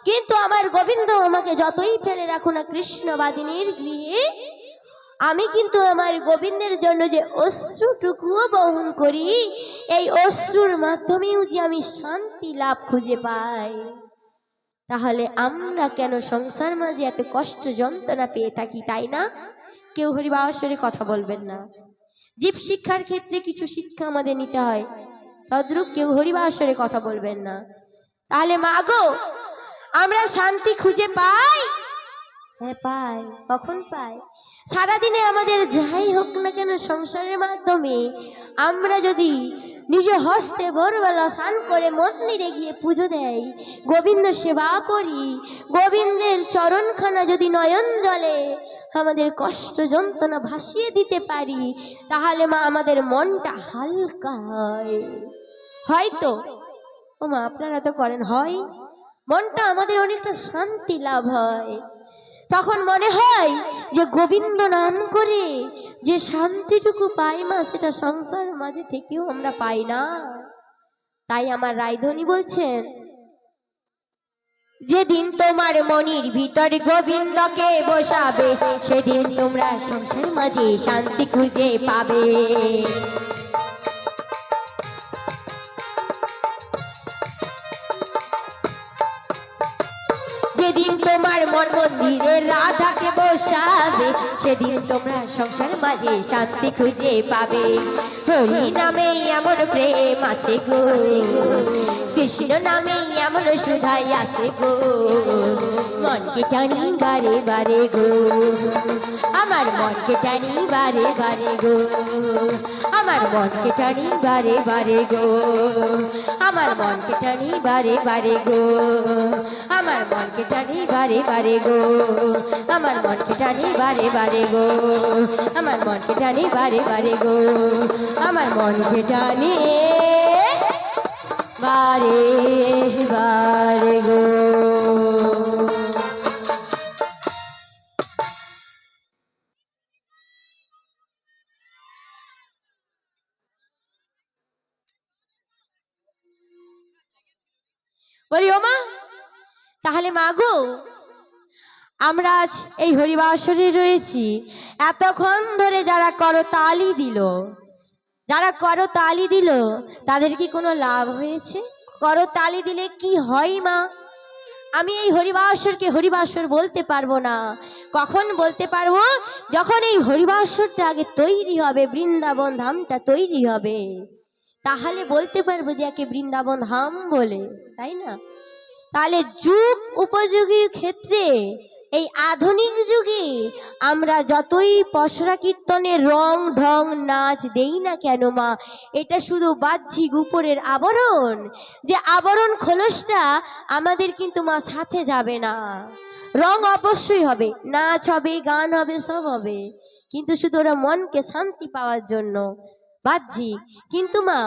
কিন্তু আমার গোবিন্দ আমাকে যতই ফেলে রাখো না কৃষ্ণবাদিনীর গৃহে, আমি কিন্তু আমার গোবিন্দের জন্য যে অশ্রুটুকুও বহন করি, এই অশ্রুর মাধ্যমেও যে আমি শান্তি লাভ খুঁজে পাই। তাহলে আমরা কেন সংসার মাঝে এত কষ্ট যন্ত্রণা পেয়ে থাকি, তাই না? কেউ হরিবাসরে কথা বলবেন না। জীব শিক্ষার ক্ষেত্রে কিছু শিক্ষা আমাদের নিতে হয়, তদ্রূপ কেউ হরিবাসরে কথা বলবেন না। তাহলে মা গো, আমরা শান্তি খুঁজে পাই? হ্যাঁ পাই। কখন পাই? সারাদিনে আমাদের যাই হোক না কেন সংসারের মাধ্যমে আমরা যদি নিজ হস্তে ভোরবেলা স্নান করে মন্দিরে গিয়ে পুজো দেয়, গোবিন্দ সেবা করি, গোবিন্দের চরণখানা যদি নয়ন জলে আমাদের কষ্ট যন্ত্রণা ভাসিয়ে দিতে পারি, তাহলে মা আমাদের মনটা হালকা হয়। হয়তো ও মা আপনারা তো করেন, হয় মনটা আমাদের অনেকটা শান্তি লাভ হয়। তখন মনে হয় যে গোবিন্দ নাম করে যে শান্তিটুকু পাই মা, সেটা সংসার মাঝে থেকেও আমরা পাই না। তাই আমার রায়ধনী বলছেন, যেদিন তোমার মনির ভিতর গোবিন্দকে বসাবে, সেদিন তোমরা সংসার মাঝে শান্তি খুঁজে পাবে। যেদিন তোমার মন মন্দিরে রাধাকে বসাবে, সেদিন তোমরা সংসার মাঝে শান্তি খুঁজে পাবে। হরি নামে এমন প্রেম আছে গো, কৃষ্ণ নামে এমন সুধাই আছে গো, মনকে টানি বারে বারে গো, আমার মনকে টানি বারে বারে গো, আমার মনকে টানি বারে বারে গো, আমার মনকে টানি বারে বারে গো, আমার মনকে টানি বারে বারে গো, আমার মনকে টানি বারে বারে গো, আমার মনকে টানি বারে বারে গো, আমার মনকে টানি বারে বারে গো। বলি ও মা, তাহলে মা গো, আমরা আজ এই হরিবাসরে রয়েছি, এতক্ষণ ধরে যারা করতালি দিল, যারা করতালি দিল, তাদের কি কোনো লাভ হয়েছে? করতালি দিলে কি হয় মা? আমি এই হরিবাসরকে হরিবাসর বলতে পারবো না। কখন বলতে পারবো? যখন এই হরিবাসরটা আগে তৈরি হবে, বৃন্দাবন ধামটা তৈরি হবে, তাহলে বলতে পারবো যে একে বৃন্দাবন ধাম বলে, তাই না? তাহলে যুগ উপযোগী ক্ষেত্রে এই আধুনিক যুগে আমরা যতই পসরা কীর্তনের রং ঢং নাচ দেই না কেন মা, এটা শুধু বাহ্যিক উপরের আবরণ। যে আবরণ খোলসটা আমাদের কিন্তু মা সাথে যাবে না। রং অবশ্যই হবে, নাচ হবে, গান হবে, সব হবে, কিন্তু শুধু ওরা মনকে শান্তি পাওয়ার জন্য বাহ্যিক। কিন্তু মা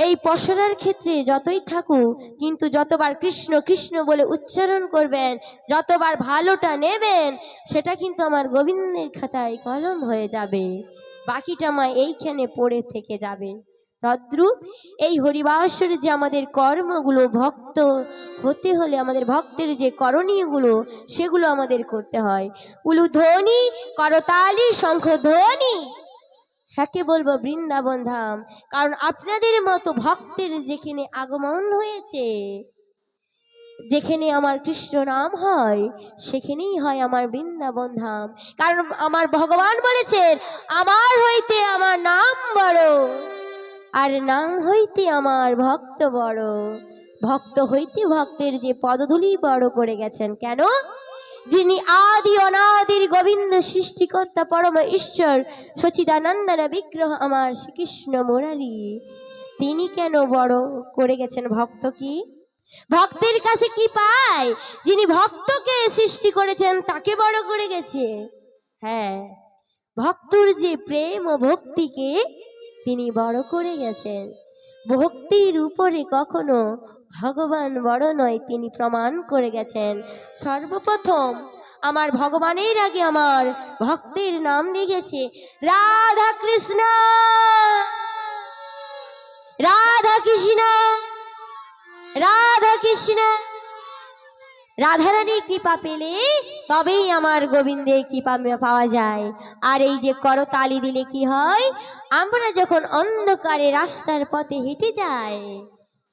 এই পসরার ক্ষেত্রে যতই থাকুক, কিন্তু যতবার কৃষ্ণ কৃষ্ণ বলে উচ্চারণ করবেন, যতবার ভালোটা নেবেন, সেটা কিন্তু আমার গোবিন্দের খাতায় কলম হয়ে যাবে, বাকিটা মা এইখানে পড়ে থেকে যাবে। তদ্রূপ এই হরিবাসরে যে আমাদের কর্মগুলো, ভক্ত হতে হলে আমাদের ভক্তের যে করণীয়গুলো, সেগুলো আমাদের করতে হয়। উলুধ্বনি, করতালি, শঙ্খধ্বনি, হ্যাঁকে বলবো বৃন্দাবন ধাম, কারণ আপনাদের মতো ভক্তের যেখানে আগমন হয়েছে, যেখানে আমার কৃষ্ণ নাম হয়, সেখানেই হয় আমার বৃন্দাবন ধাম। কারণ আমার ভগবান বলেছেন, আমার হইতে আমার নাম বড়, আর নাম হইতে আমার ভক্ত বড়। ভক্ত হইতে ভক্তের যে পদধূলি বড় করে গেছেন। কেন? যিনি আদি অনাদির গোবিন্দ সৃষ্টিকর্তা পরম ঈশ্বর সচিদানন্দন বিগ্রহ আমার শ্রীকৃষ্ণ মুরারি, তিনি কেন বড় করে গেছেন ভক্ত? কি ভক্তের কাছে কি পায়? যিনি ভক্তকে সৃষ্টি করেছেন তাকে বড় করে গেছে। হ্যাঁ, ভক্তর যে প্রেম ও ভক্তিকে তিনি বড় করে গেছেন। ভক্তির উপরে কখনো ভগবান বড় নয়, তিনি প্রমাণ করে গেছেন। সর্বপ্রথম আমার ভগবানের আগে আমার ভক্তের নাম লিখেছে রাধা কৃষ্ণ, রাধা কৃষ্ণ, রাধা কৃষ্ণ। রাধারানীর কৃপা পেলে তবেই আমার গোবিন্দের কৃপা পাওয়া যায়। আর এই যে করতালি দিলে কি হয়? আমরা যখন অন্ধকারে রাস্তার পথে হেঁটে যাই,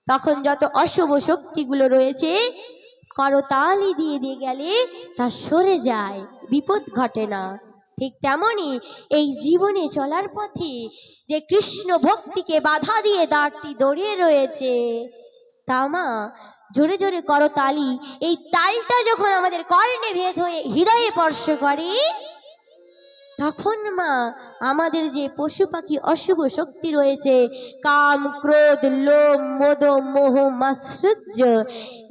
তখন যত অশুভ শক্তিগুলো রয়েছে করতালি দিয়ে দিয়ে গেলে তা সরে যায়, বিপদ ঘটে না। ঠিক তেমনি এই জীবনে চলার পথে যে কৃষ্ণ ভক্তিকে বাধা দিয়ে দ্বারটি দড়িয়ে রয়েছে, তা মা জোরে জোরে করতালি, এই তালটা যখন আমাদের কর্ণে ভেদ হয়ে হৃদয়ে স্পর্শ করে, তখন মা আমাদের যে পশু পাখি অশুভ শক্তি রয়েছে, কাম ক্রোধ লোভ মদ মোহ মাৎসর্য,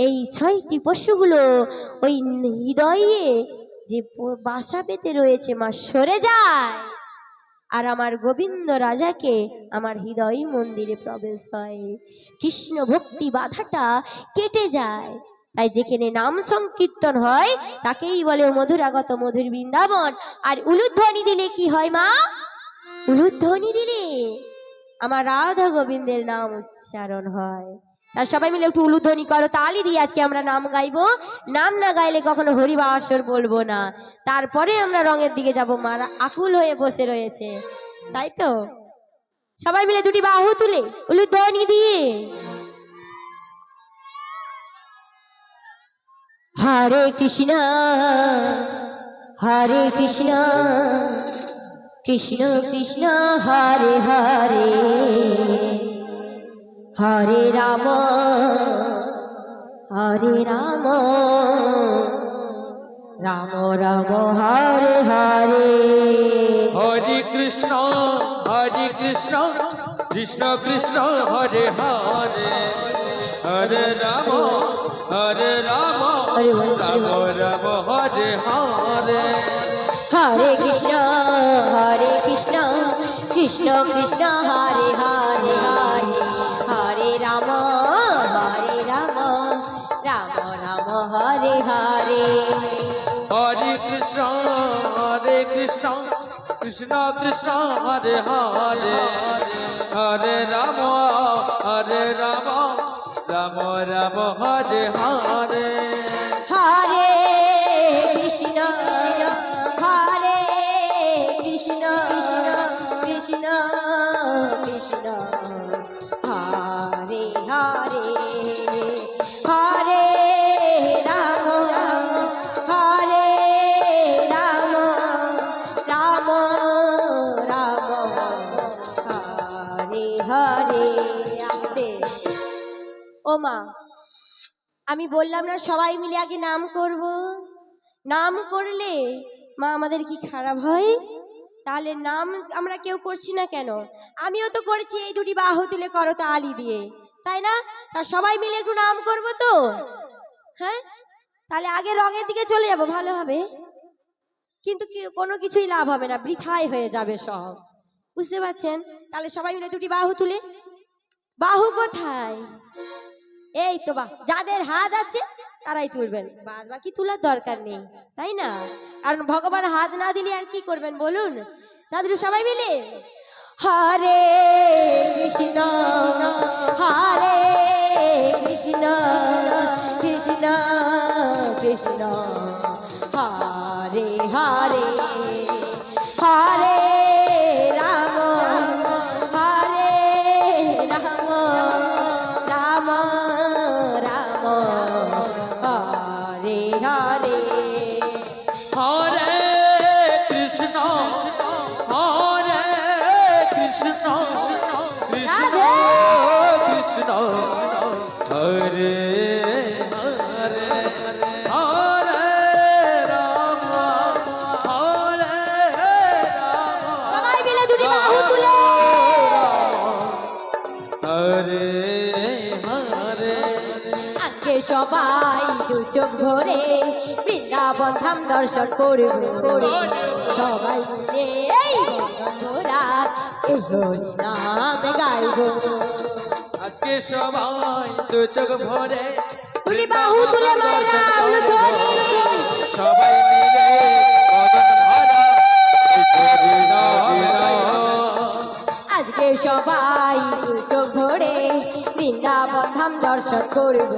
এই 6টি পশুগুলো ওই হৃদয়ে যে বাসা পেতে রয়েছে মা সরে যায়। আর আমার গোবিন্দ রাজাকে আমার হৃদয় মন্দিরে প্রবেশ হয়, কৃষ্ণ ভক্তি বাধাটা কেটে যায়। তাই যেখানে নাম সংকীর্তন হয় তাকেই বলে মধুরাগত মধুর বৃন্দাবন। আর উলুধ্বনি দিলে কি হয় মা? উলুধ্বনি দিলে আমার রাধা গোবিন্দের নাম উচ্চারণ হয়। তার সবাই মিলে একটু উলুধ্বনি করো, তালি দিয়ে আজকে আমরা নাম গাইবো। নাম না গাইলে কখনো হরিবাসর বলবো না। তারপরে আমরা রঙের দিকে যাব। মারা আকুল হয়ে বসে রয়েছে, তাই তো? সবাই মিলে দুটি বাহু তুলে উলুধ্বনি দিয়ে হরে কৃষ্ণ হরে কৃষ্ণ কৃষ্ণ কৃষ্ণ হরে হরে, হরে রাম হরে রাম, রাম রাম হরে হরে। হরে কৃষ্ণ কৃষ্ণ কৃষ্ণ হরে হরে, হরে রাম রাম রাম হরে হরে। হরে কৃষ্ণ কৃষ্ণ কৃষ্ণ হরে হরে হরে, হরে রাম রাম রাম হরে হরে। হরে কৃষ্ণ কৃষ্ণ কৃষ্ণ হরে হরে, হরে রাম রাম রাম হরে হরে। হরে কৃষ্ণ হরে কৃষ্ণ কৃষ্ণ কৃষ্ণ হরে হরে, হরে রাম হরে রাম রাম রাম হরে হরে। আস্তে। ও মা, আমি বললাম না সবাই মিলে আগে নাম করব? নাম করলে মা আমাদের কি খারাপ হয়? তাহলে নাম আমরা কেউ করছি না কেন? আমিও তো করেছি এই দুটি বাহু তুলে করতালি দিয়ে, তাই না? তা সবাই মিলে একটু নাম করব তো? হ্যাঁ, তাহলে আগে রঙের দিকে চলে যাব, ভালো হবে। কিন্তু কোনো কিছুই লাভ হবে না, বৃথাই হয়ে যাবে সব, বুঝতে পারছেন? তাহলে সবাই মিলে দুটি বাহু তুলে। বাহু কোথায়? এই তো বা, যাদের হাত আছে তারাই তুলবেন, বাদ বাকি তোলার দরকার নেই, তাই না? কারণ ভগবান হাত না দিলে আর কি করবেন বলুন? তাদের সবাই মিলে হরে কৃষ্ণ হরে কৃষ্ণ কৃষ্ণ কৃষ্ণ হরে হরে, হরে রাম হরে হরে হরে রাম হরে রাম সবাই মিলে দুটি বাহু তুলে হরে হরে আজকে সবাই দু চোখ ভরে বৃন্দাবন ধাম দর্শন করব সবাই মিলে এই গঙ্গারাত এই হরি নাম গাইব আজকে সবাই দু চোখ ভরে তুলি বাহু তুলে মায়েরা উলু ধরি সবাই মিলে গগন ভরা এই হরি নাম গাইব। আজকে সবাই দু চোখ ভরে বৃন্দাবন ধাম দর্শন করব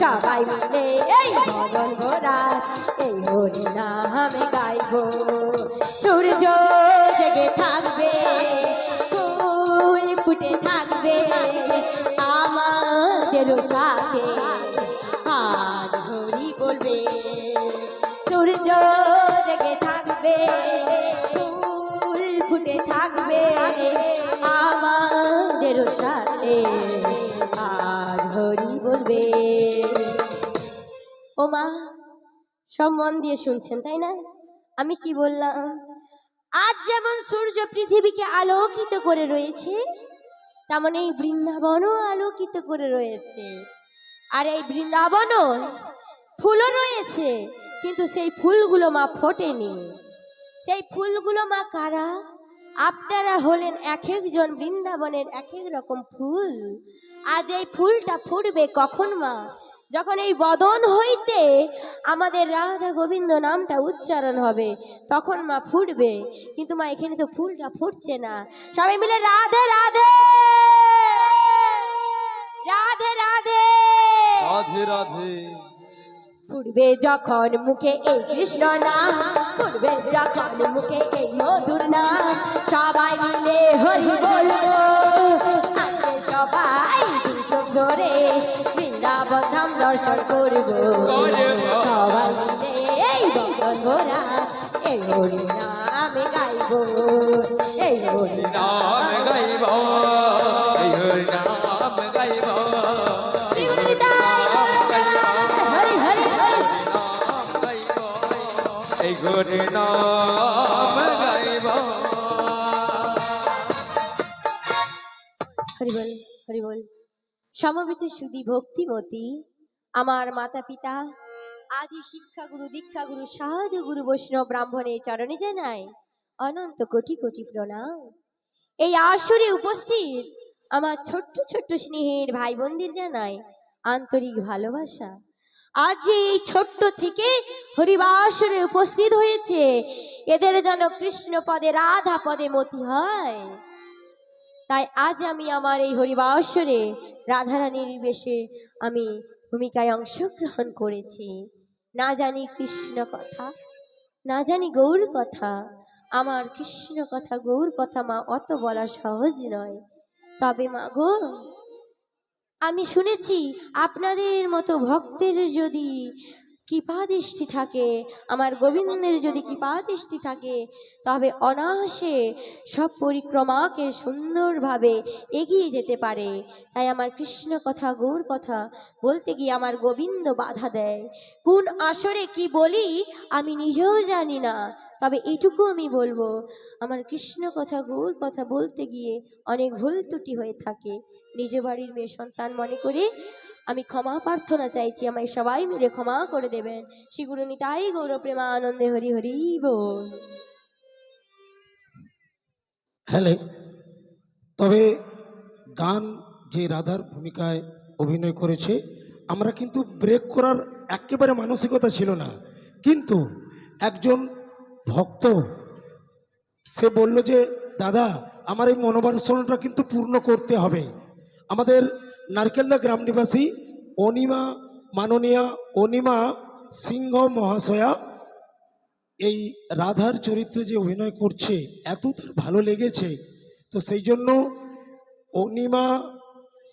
সবাই মিলে এই গগন ভরাত এই হরি নাম গাইব সূর্য জেগে থাকবে ফুল ফুটে থাকবে আমাদের সাথে আর হরি বলবে সূর্য জেগে থাকবে ফুল ফুটে থাকবে আমাদের সাথে আর হরি বলবে ও মা সব মন দিয়ে শুনছেন তাই না আমি কি বললাম আজ যেমন সূর্য পৃথিবীকে আলোকিত করে রয়েছে তেমন এই বৃন্দাবনও আলোকিত করে রয়েছে আর এই বৃন্দাবনও ফুলও রয়েছে কিন্তু সেই ফুলগুলো মা ফোটেনি সেই ফুলগুলো মা কারা আপনারা হলেন এক একজন বৃন্দাবনের এক এক রকম ফুল আজ এই ফুলটা ফুটবে কখন মা যখন এই বদন হইতে আমাদের রাধা গোবিন্দ নামটা উচ্চারণ হবে তখন মা ফুটবে কিন্তু মা এখানে তো ফুলটা ফুটছে না সবাই মিলে রাধে রাধে রাধে রাধে রাধে রাধে ফুটবে যখন মুখে এই কৃষ্ণ নাম ফুটবে যখন মুখে এই মধুর নাম সবাই মিলে হরি বলবো আজকে সবাই দু চোখ ধরে বৃন্দাবন ধাম দর্শন করবো সবাই মিলে এই বন্ধন ভরা এই হরি নাম গাইবো এই হরি নাম গাইব এই হরি নাম গাইব হরি হরি হরি নাম গাইব এই হরি নাম গাইব হরি বল হরি বল সমবেত সুধী ভক্তিমতী আমার মাতা পিতা আদি শিক্ষাগুরু দীক্ষাগুরু সাধু গুরু বৈষ্ণব ব্রাহ্মণের চরণে জানাই অনন্ত কোটি কোটি প্রণাম এই আসরে উপস্থিত আমার ছোট্ট ছোট্ট স্নেহের ভাই বোনদের জানাই আন্তরিক ভালোবাসা আজ যে এই ছোট্ট থেকে হরিবাসরে উপস্থিত হয়েছে এদের যেন কৃষ্ণ পদে রাধা পদে মতি হয় তাই আজ আমি আমার এই হরিবাসরে রাধারানীর বেশে আমি ভূমিকায় অংশগ্রহণ করেছি না জানি কৃষ্ণ কথা না জানি গৌর কথা আমার কৃষ্ণ কথা গৌর কথা মা অত বলা সহজ নয় তবে মা গো আমি শুনেছি আপনাদের মতো ভক্তের যদি কৃপাদৃষ্টি থাকে আমার গোবিন্দের যদি কৃপাদৃষ্টি থাকে তবে অনায়াসে সব পরিক্রমাকে সুন্দরভাবে এগিয়ে যেতে পারে তাই আমার কৃষ্ণ কথা গৌর কথা বলতে গিয়ে আমার গোবিন্দ বাধা দেয় কোন আসরে কি বলি আমি নিজেও জানি না তবে এইটুকু আমি বলবো আমার কৃষ্ণ কথা গৌর কথা বলতে গিয়ে অনেক ভুল ত্রুটি হয়ে থাকে নিজ বাড়ির মেয়ে সন্তান মনে করে আমি ক্ষমা প্রার্থনা চাইছি আমায় সবাই মিলে ক্ষমা করে দেবেন শ্রী গুরু নিতাই গৌর প্রেমানন্দে হরি হরি বল হ্যালে তবে গান যে রাধার ভূমিকায় অভিনয় করেছে আমরা কিন্তু ব্রেক করার একেবারে মানসিকতা ছিল না কিন্তু একজন ভক্ত সে বলল যে দাদা আমার এই মনোবাসনাটা কিন্তু পূর্ণ করতে হবে আমাদের নারকেলদা গ্রাম নিবাসী অনিমা মাননীয়া অনিমা সিংহ মহাশয়া এই রাধার চরিত্রে যে অভিনয় করছে এত তার ভালো লেগেছে তো সেই জন্য অনিমা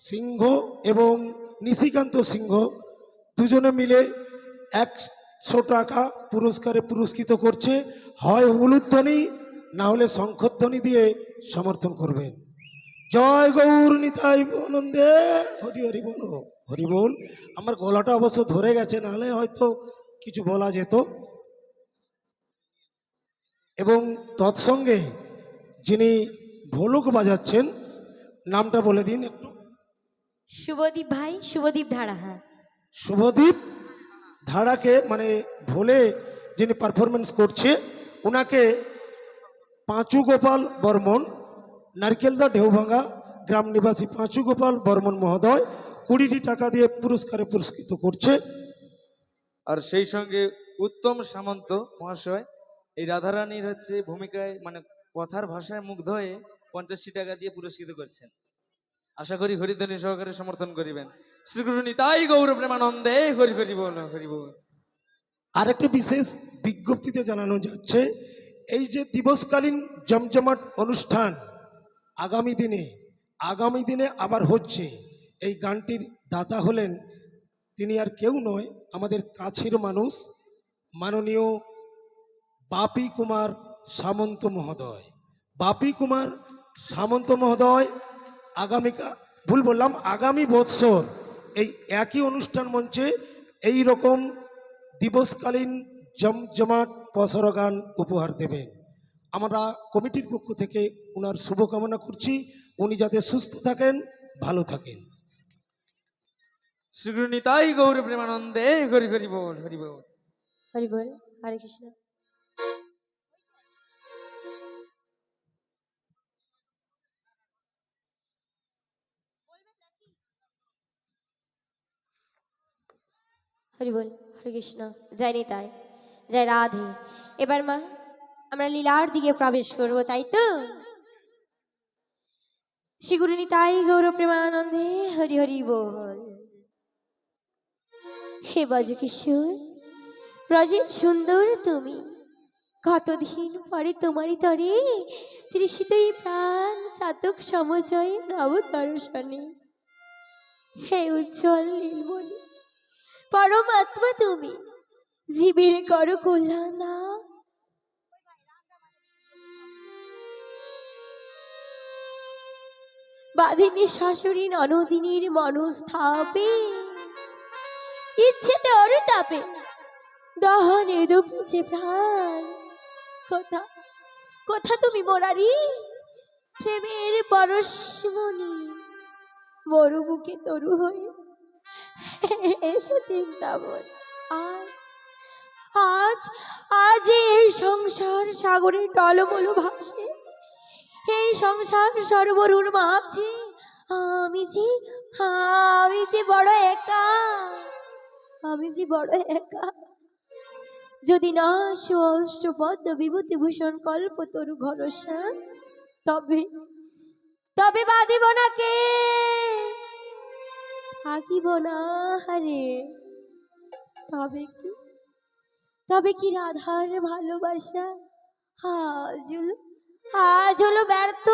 সিংহ এবং নিশিকান্ত সিংহ দুজনে মিলে 100 টাকা পুরস্কারে পুরস্কৃত করছে হয় উলুধ্বনি না হলে শঙ্খধ্বনি দিয়ে সমর্থন করবেন জয় গৌর নিতাই আনন্দে হরি হরি বলো হরি বল। আমার গলাটা অবশ্য ধরে গেছে, নাহলে হয়তো কিছু বলা যেত। এবং তৎসঙ্গে যিনি ঢোলক বাজাচ্ছেন নামটা বলে দিন একটু। শুভদীপ ভাই, শুভদীপ ধারা। হ্যাঁ, শুভদীপ ধারাকে মানে ঢোলে যিনি পারফরমেন্স করছে ওনাকে পাঁচু গোপাল বর্মন, নারকেলদা ঢেউভাঙ্গা গ্রাম নিবাসী পাঁচু গোপাল বর্মন মহোদয় 20টি টাকা দিয়ে পুরস্কারে পুরস্কৃত করছে। আর সেই সঙ্গে উত্তম সামন্ত মহাশয় এই রাধারানীর হচ্ছে ভূমিকায় মানে কথার ভাষায় মুগ্ধ হয়ে 50টি টাকা দিয়ে পুরস্কৃত করছেন। আশা করি হরিধ্বনি সহকারে সমর্থন করিবেন। শ্রীগুরু নিতাই গৌর প্রেমানন্দে হরি হরি বল হরি বল। আরেকটি বিশেষ বিজ্ঞপ্তিতে জানানো যাচ্ছে, এই যে দিবসকালীন জমজমাট অনুষ্ঠান আগামী দিনে আবার হচ্ছে। এই গানটির দাতা হলেন তিনি আর কেউ নয়, আমাদের কাছের মানুষ মাননীয় বাপি কুমার সামন্ত মহোদয়। বাপি কুমার সামন্ত মহোদয় আগামী বৎসর এই একই অনুষ্ঠান মঞ্চে এই রকম দিবসকালীন জমজমাট পসরা গান উপহার দেবেন। আমরা কমিটির পক্ষ থেকে ওনার শুভকামনা করছি, উনি যাতে সুস্থ থাকেন, ভালো থাকেন। শ্রীগুরু নিতাই গৌর প্রেমানন্দে হরি হরি বল হরি বল। হরি বল, হরে কৃষ্ণ। হরি বল, হরে কৃষ্ণ। জয় নিতাই, জয় রাধে। এবার মা আমরা লীলার দিকে প্রবেশ করবো, তাই তো? শ্রী গুরু নিতাই গৌর প্রেমানন্দে হরি হরি বল। হে ব্রজকিশোর, ব্রজের সুন্দর তুমি, কতদিন পরে তোমারই তরে তৃষিতই প্রাণ চাতক সমজয় নবদর্শনে। হে উজ্জ্বল নীলমণি, পরমাত্মা তুমি, জীবের করো কল্যাণ দাও। বাধিনী শাশুড়ি ননদিনীর মনস্থাপে, ইচ্ছেতে অরুতাপে দহনে দুপিছে প্রাণ। কোথা কোথা তুমি মোরারি, প্রেমের পরশমণি, মরু বুকে তরু হয়ে এসে চিন্তামন। আজ আজ আজ এই সংসার সাগরে টলমল ভাসে, এই সংসার সরবরুর মাঝে আমি যে বড় একা, আমি যে বড় একা। যদি না অষ্টপদ্ম বিভূতি ভূষণ কল্প তরু ঘনশ্যাম, তবে বাঁধিব না কে, থাকিব না হারে। তবে কি রাধার ভালোবাসা আজ হলো ব্যর্থ।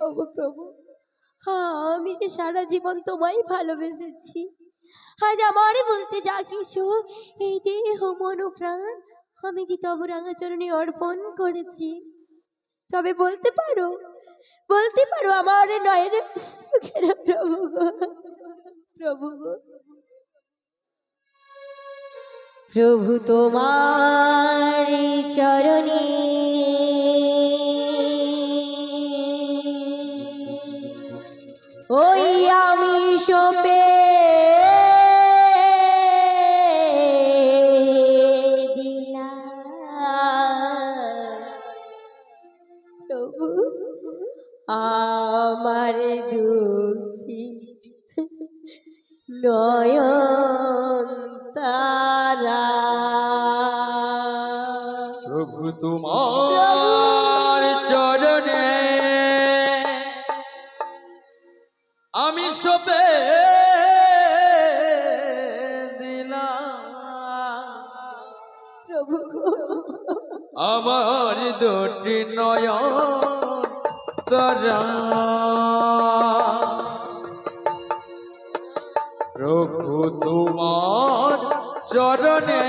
ওগো প্রভু, আমি যে সারা জীবন তোমায় ভালোবেসেছি, আজ আমারই বলতে যা কিছু এই দেহ মন ও প্রাণ আমি যে তব রাঙাচরণে অর্পণ করেছি। তবে বলতে পারো আমার নয়ন সুখের প্রভু গো, প্রভু গো। প্রভু তোমার চরণে ওই আমি সপে প্রভু আমার দুটি নয়ন তারা। প্রভু তোমার চরণে আমি সপে দিলাম, প্রভু আমার দুটি নয়ন তারা। প্রভু তোমার চরণে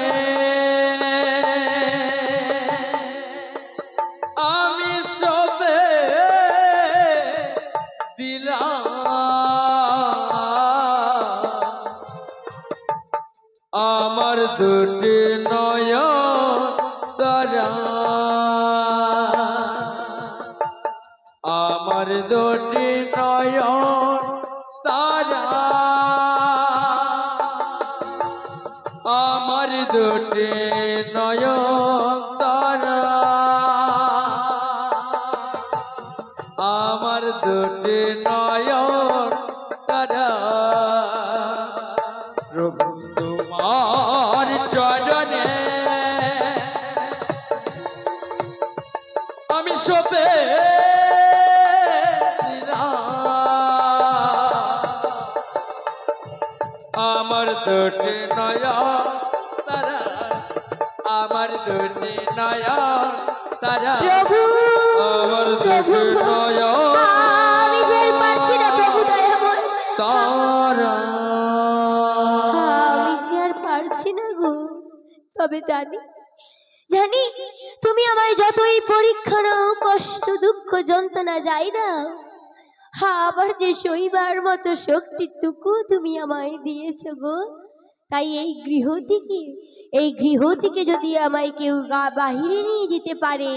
আমি সবে দুটি নয়ন তারা, আমার দুটি নয়ন তারা, আমার দুটি নয়ন তারা, আমার দুটি নয়ন তারা, প্রভু তোমার চরণে আমি সপে আমার দুটি নয়ন তারা, আমার দুটি নয়ন তারা, প্রভু আমার প্রভু দুটি নয়ন আমি যে আর পারছি না প্রভু দয়াময়, তারা। আমি যে আর পারছি না গো। তবে জানি জানি তুমি আমায় যতই পরীক্ষা নাও, কষ্ট দুঃখ যন্ত্রণা যাই দাও, আবার যে সইবার মতো শক্তিটুকু তুমি আমায় দিয়েছো গো। তাই এই গৃহ থেকে যদি আমায় কেউ বাহিরে নিয়ে যেতে পারে,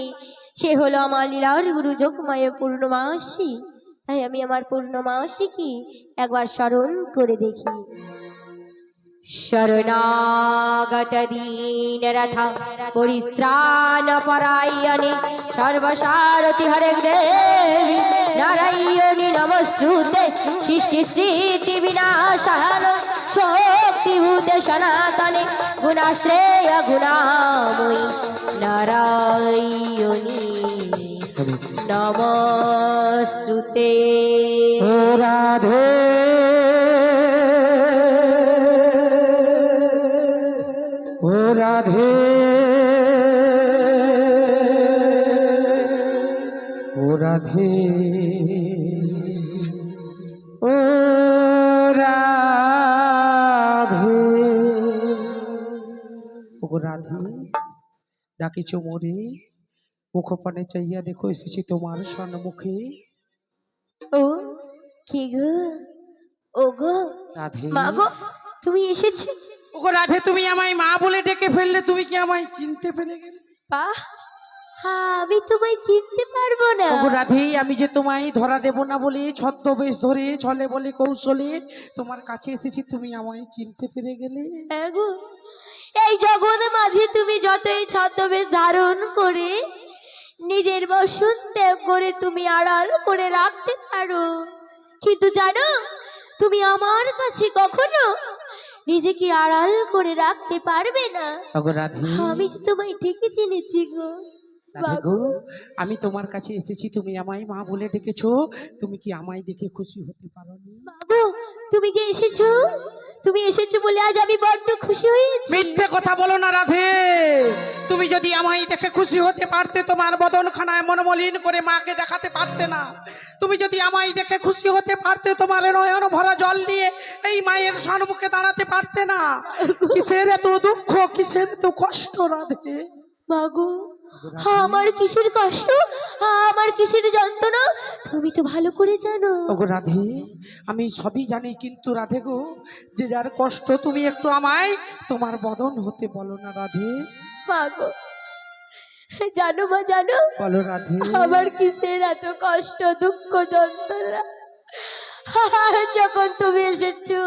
সে হলো আমার লীলার গুরু যোগমায় পূর্ণমাসী। তাই আমি আমার পূর্ণমাসী কি একবার স্মরণ করে দেখি। শরণাগত দীন রথ পরিত্রাণ পরায়ণে সর্বসারথি হরে দেবী নারায়ণী নমস্তুতে সৃষ্টি স্থিতি বিনাশান শক্তিভূতে সনাতনে গুণাশ্রেয় গুণাময়ী নারায়ণী নমস্তুতে। ও রাধে ও রাধে ও রাধে ও রাধে ও রাধে ডাকিছ মোরে, মুখপানে চাইয়া দেখো এসেছি তোমার সম্মুখে। ও কি গো, ও গো রাধে মা গো, তুমি এসেছো? ওগো রাধে, তুমি আমায় মা বলে ডেকে ফেললে, তুমি কি আমায় চিনতে পেরে গেলে? বাহ, আমি তোমায় চিনতে পারবো না। ওগো রাধে, আমি যে তোমায় ধরা দেব না বলে ছদ্মবেশ ধরে ছলে বলে কৌশলে তোমার কাছে এসেছি, তুমি আমায় চিনতে পেরে গেলে। হ্যাঁ গো, এই জগৎ মাঝে তুমি যতই ছদ্মবেশ ধারণ করে নিজের বসন ত্যাগ করে তুমি আড়াল করে রাখতে পারো, কিন্তু জানো তুমি আমার কাছে কখনো নিজেকে আড়াল করে রাখতে পারবে না। ওগো রাধে, আমি যে তোমায় ঠিকই চিনেছি গো। রাধে গো, আমি তোমার কাছে এসেছি, তুমি আমায় মা বলে ডেকেছো, তুমি কি আমায় দেখে খুশি হতে পারোনি? বাবু, তুমি যে এসেছো, তুমি এসেছো বলে আজ আমি বড্ড খুশি হয়েছি। মিথ্যে কথা বলো না রাধে, তুমি যদি আমায় দেখে খুশি হতে পারতে, তোমার বদনখানায় মনমলিন করে মাকে দেখাতে পারতে না। তুমি যদি আমায় দেখে খুশি হতে পারতে, তোমার নয়ন ভরা জল দিয়ে এই মায়ের সম্মুখে দাঁড়াতে পারতে না। কিসের এত দুঃখ, কিসের এত কষ্ট রাধে? মাগো, আমার কিসের কষ্ট, আমার কিসের যন্ত্রণা তুমি তো ভালো করে জানো। ওগো রাধে, আমি সবই জানি, কিন্তু রাধে গো, যে যার কষ্ট তুমি একটু আমায় তোমার বদন হতে বলো না রাধে। মাগো, জানো মা, জানো বলো রাধে। আমার কিসের এত কষ্ট দুঃখ যন্ত্রণা, যখন তুমি এসেছো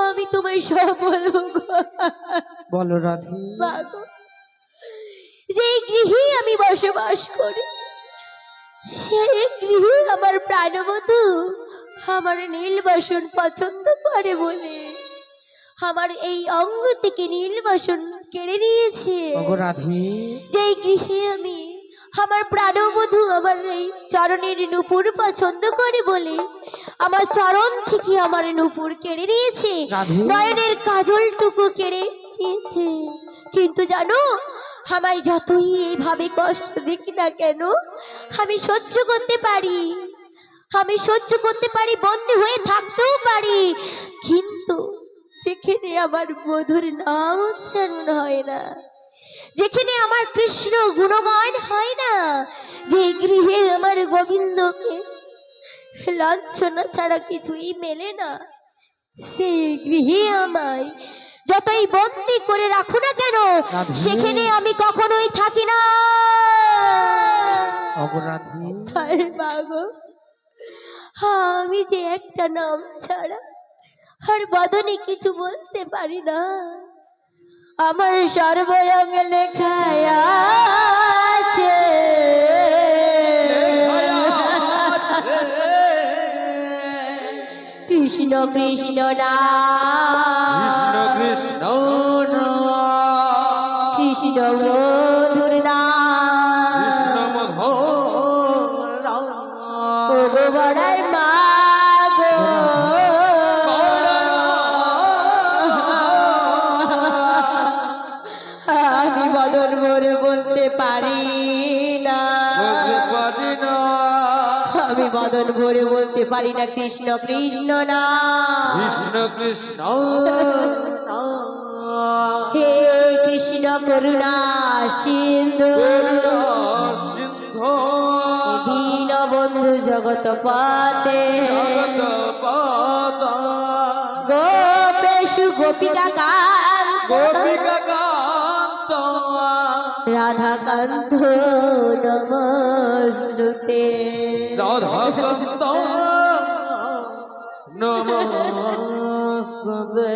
আমি তোমায় সব বলবো গো। বলো রাধে। মাগো, যেই গৃহে আমি বসবাস করি, সেই গৃহে আমার প্রাণবধূ আমার নীল বসন পছন্দ করে বলে আমার এই অঙ্গ থেকে নীল বসন কেড়ে নিয়েছে। ওগো রাধে, যেই গৃহে আমি আমার প্রাণবধূ আমার এই চরণের নূপুর পছন্দ করে বলে আমার চরণ থেকে আমার নূপুর কেড়ে নিয়েছে, রাধে। নয়নের কাজলটুকু কেড়ে নিয়েছে। কিন্তু জানো, আমায় যতই এইভাবে কষ্ট দেখি না কেন, আমি সহ্য করতে পারি, আমি সহ্য করতে পারি, বন্দী হয়ে থাকতেও পারি, কিন্তু যেখানে আমার বধূর নাম উচ্চারণ হয় না, যেখানে আমার কৃষ্ণ গুণগান হয় না, যে গৃহে আমার গোবিন্দকে লাঞ্ছনা ছাড়া কিছুই মেলে না, সেই গৃহে আমায় যতই বন্দি করে রাখো না কেন, সেখানে আমি কখনোই থাকি না। অপরাধী হায় মা গো, আমি যে একটা নাম ছাড়া আর বদনে কিছু বলতে পারি না। আমার সর্বঙ্গে লেখায় আছে কৃষ্ণ কৃষ্ণ কৃষ্ণ নাম, কৃষ্ণ কৃষ্ণ মধুর নাম। কৃষ্ণ মধুর ও গো বড়াই মা গো, আমি বদন ভরে বলতে পারি না, বলতে পারি না। আমি বদন ভরে বলতে পারি না কৃষ্ণ কৃষ্ণ না। কৃষ্ণ কৃষ্ণ হে কৃষ্ণ করুণা সিন্ধু, সিন্ধু দীন বন্ধু জগত পাতে, জগৎপদ গোপেশু গোপিকা কান্ত, গোপিকা কান্ত রাধা কান্ত নমস্তুতে। রাধা কান্ত নমস্তে।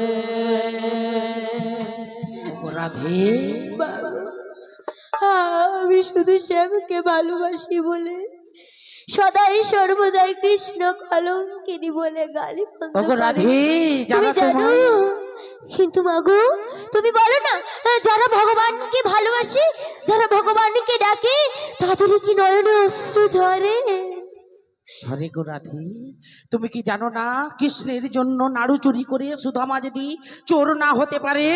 অপরাধী আমি শুধু শ্যামকে ভালোবাসি বলে সদাই সর্বদাই কৃষ্ণ কলঙ্কিনী বলে গালি বন্ধ করি। অপরাধী তুমি যারা জানো, কিন্তু মাগো তুমি বলো না, যারা ভগবানকে ভালোবাসে, যারা ভগবানকে ডাকে, তাদের কি নয়নে অশ্রু ঝরে? হরে গো রাধে, তুমি কি জানো না কৃষ্ণের জন্য নাড়ু চুরি করে সুদামা যদি চোর না হতে পারে,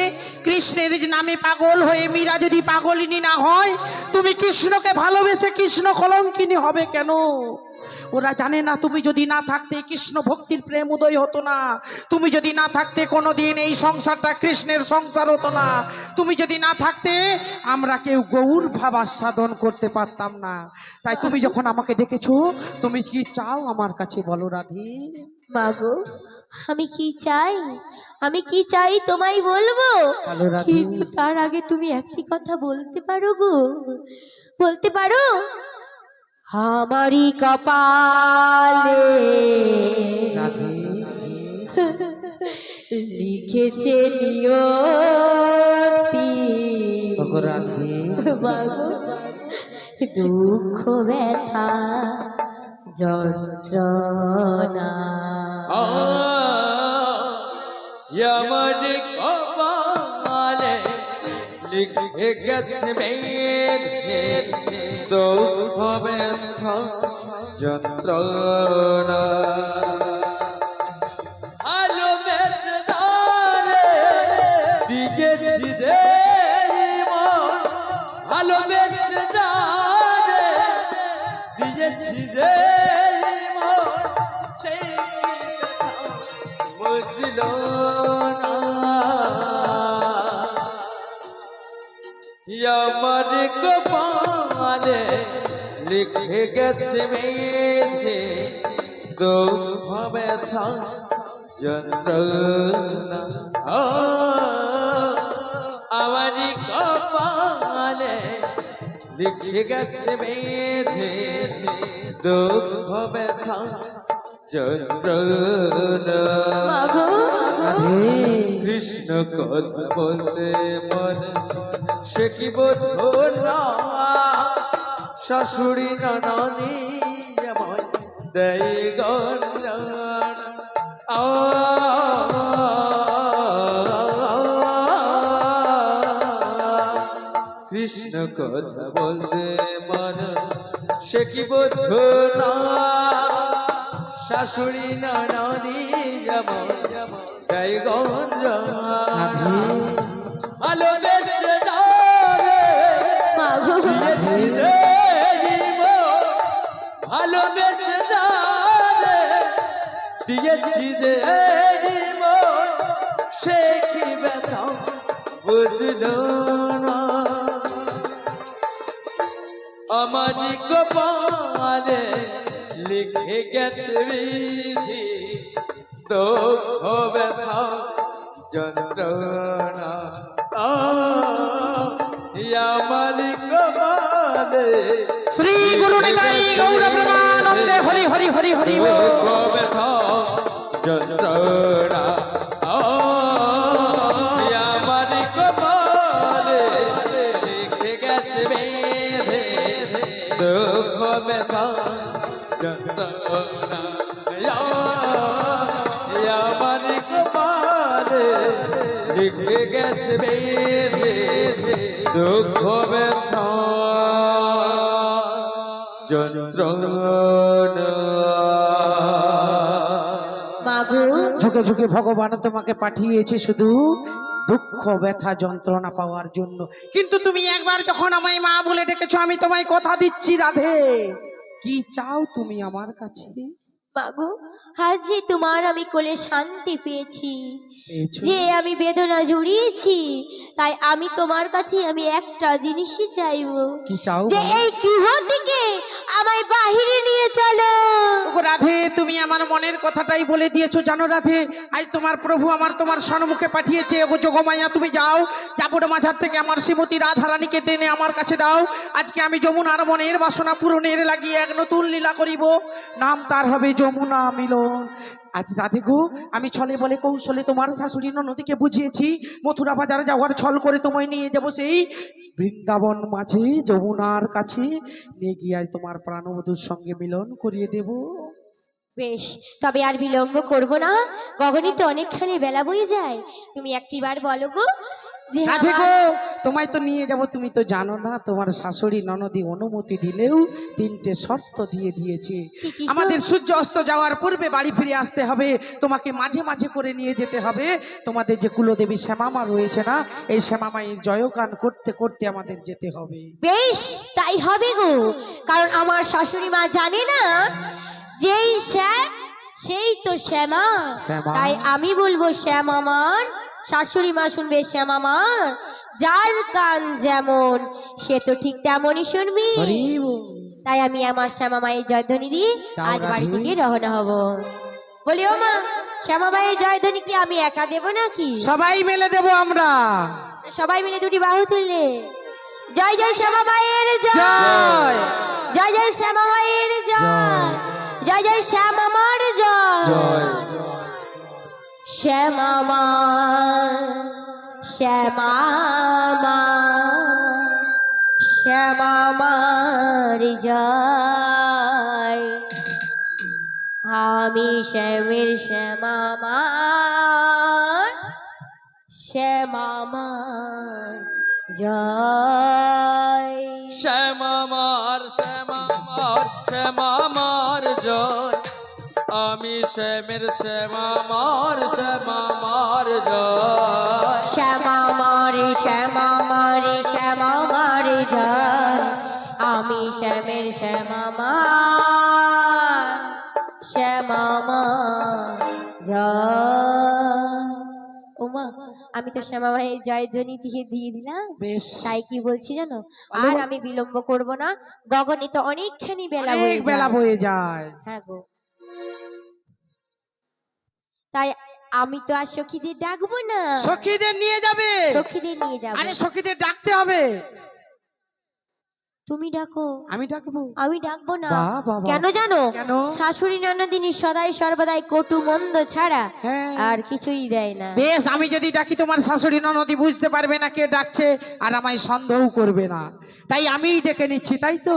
কৃষ্ণের নামে পাগল হয়ে মীরা যদি পাগলিনী না হয়, তুমি কৃষ্ণকে ভালোবেসে কৃষ্ণ কলঙ্কিনী হবে কেন? ওরা জানে না তুমি যদি না থাকতে কৃষ্ণ ভক্তির প্রেম উদয় হতো না, তুমি যদি না থাকতে কোনোদিন এই সংসারটা কৃষ্ণের সংসার হতো না, তুমি যদি না থাকতে আমরা কেউ গৌর ভাব আস্বাদন করতে পারতাম না। তাই তুমি যখন আমাকে ডেকেছো, তুমি কি চাও আমার কাছে বলো রাধে? মাগো আমি কি চাই, আমি কি চাই তোমায় বলবো, বলো রাধে। কিন্তু তার আগে তুমি একটি কথা বলতে পারো গো, বলতে পারো? আমারই কপালে রাধে লিখেছে নিয়তি, ওগো রাধে মাগো দুঃখ ব্যথা যন্ত্রণা। আমার কপালে লিখে গেছে মেঘে দুঃখ ব্যথা যন্ত্রণা। ভালোবেসে তারে দিয়েছি যে মন, ভালোবেসে তারে দিয়েছি যে মন, সেই বুঝল না। আমার কপালে লিখে গেছে মেঘে দুঃখ ব্যথা যন্ত্রণা। আমার কপালে লিখে গেছে মেঘে দুঃখ ব্যথা যন্ত্রণা। মাগো কৃষ্ণ কথা বলতে মনে সে কি বোঝো না, শাশুড়ি ননদি যেমন দেয় গঞ্জন। কৃষ্ণ কথা বলতে মনে সে কি বোঝো না, শাশুড়ি ননদি যেমন দেয় গঞ্জন। ভালোবেসে যাবে মাগো ভালোবেসে যাবে দিয়েছি যে সে কি ব্যথা বুঝল না। আমার কপালে লিখে গেছে বিধি দুঃখ ব্যথা যন্ত্রণা আমার কপালে শ্রী গুরু নিতাই গৌর প্রেমানন্দে হরি হরি হরি হরি বল। দুঃখ ব্যথা যন্ত্রণা আমার কপালে লিখে গেছে বেঁধে দুঃখ ব্যথা যন্ত্রণা আমার কপালে লিখে গেছে বেঁধে দুঃখ ব্যথা যন্ত্রণা। মাগো যুগে যুগে ভগবান তোমাকে পাঠিয়েছে শুধু দুঃখ ব্যথা যন্ত্রণা পাওয়ার জন্য, কিন্তু তুমি একবার যখন আমায় মা বলে ডেকেছো, আমি তোমায় কথা দিচ্ছি রাধে, কি চাও তুমি আমার কাছে? মাগো আজ যে তোমার আমি কোলে শান্তি পেয়েছি, পেয়েছো? যে আমি বেদনা জড়িয়েছি, তাই আমি তোমার কাছে আমি একটা জিনিসই চাইবো, কি চাও? যে এই গৃহ থেকে আমায় বাহিরে নিয়ে চলো। ওগো রাধে, তুমি আমার মনের কথাটাই বলে দিয়েছো জানো রাধে, আজ তোমার প্রভু আমার তোমার সম্মুখে পাঠিয়েছে। ওগো যোগমায়া, তুমি যাও, জাবুড় মাঝার থেকে আমার শ্রীমতী রাধারানীকে টেনে আমার কাছে দাও। আজকে আমি যমুনার মনের বাসনা পূরণের লাগিয়ে এক নতুন লীলা করিব, নাম তার হবে যমুনা মিলন। আজ রাধে গো, আমি ছলে বলে কৌশলে তোমার শাশুড়ি ননদীকে বুঝিয়েছি, মথুরা বাজারে যাওয়ার ছল করে তোমায় নিয়ে যাবো সেই বৃন্দাবন মাঝে যমুনার কাছে নিয়ে গিয়ে আজ তোমার প্রাণবধূর সঙ্গে মিলন করিয়ে দেব। বেশ, তবে আর বিলম্ব করব না, গগনে তো অনেকখানি বেলা বয়ে যায়। তুমি একটিবার বলো গো যে রাধে আমার- গো, তোমায় তো নিয়ে যাব, তুমি তো জানো না তোমার শাশুড়ি ননদী অনুমতি দিলেও 3টে শর্ত দিয়ে দিয়েছে। কি কি গো? আমাদের সূর্য অস্ত যাওয়ার পূর্বে বাড়ি ফিরে আসতে হবে, তোমাকে মাঝে মাঝে করে নিয়ে যেতে হবে। তোমাদের যে কুলদেবী শ্যামামা রয়েছে না, এই শ্যামামায়ের জয়গান করতে করতে আমাদের যেতে হবে। বেশ, তাই হবে গো, কারণ আমার শাশুড়ি মা জানে না যেই শ্যাম সেই তো শ্যামা, শ্যামা। তাই আমি বলবো শ্যাম আমার, শাশুড়ি মা শুনবে শ্যাম আমার, যার কান যেমন সে তো ঠিক তেমনই শুনবি। হরি বল। তাই আমি আমার শ্যামা মায়ের জয়ধ্বনি দিয়ে দাও আজ বাড়ি রাধে। থেকে রওনা হব। বলি ও মা, শ্যামা মায়ের জয়ধ্বনি কি আমি একা দেব নাকি? সবাই মেলে দেব আমরা। সবাই মিলে দুটি বাহু তুললে জয় জয় শ্যামা মায়ের জয়, জয়। জয় জয় শ্যামা মায়ের জয়, জয় জয় শ্যামা মার জয়। শ্যামা মা, শ্যামা মা, শ্যামা মার জয়। আমি শ্যামের শ্যামা মার, শ্যামা মার জয়। শ্যামামার শ্যামামার শ্যামামার জয়, আমি শ্যামের শ্যামামার শ্যামামার জয়। শ্যামা মারে শ্যামা মারে শ্যামা মারে জয়, আমি শ্যামের শ্যামা মার, শ্যামা মার জয়। ওমা, আমি তো শ্যামা মায়ের জয়ধ্বনি দিয়ে দিলাম, বেশ, তাই কি বলছি জানো, আর আমি বিলম্ব করব না, গগনে তো অনেকখানি বেলা হয়ে অনেক বেলা যায়। বয়ে যায়। হ্যাঁ গো, তাই আমি তো আর সখীদের ডাকবো না, সখীদের নিয়ে যাবে। সখীদের নিয়ে যাবো। আরে সখীদের ডাকতে হবে। তুমি ডাকো, আমি ডাকবো? আমি ডাকবো না। বাহ, বাহ, বাহ। কেন জানো? কেন? শাশুড়ি ননদিনী সদাই সর্বদাই কটু মন্দ ছাড়া হ্যাঁ। আর কিছুই দেয় না। বেশ, আমি যদি ডাকি তোমার শাশুড়ি ননদি বুঝতে পারবে না কে ডাকছে, আর আমায় সন্দেহ করবে না, তাই আমিই ডেকে নিচ্ছি, তাই তো?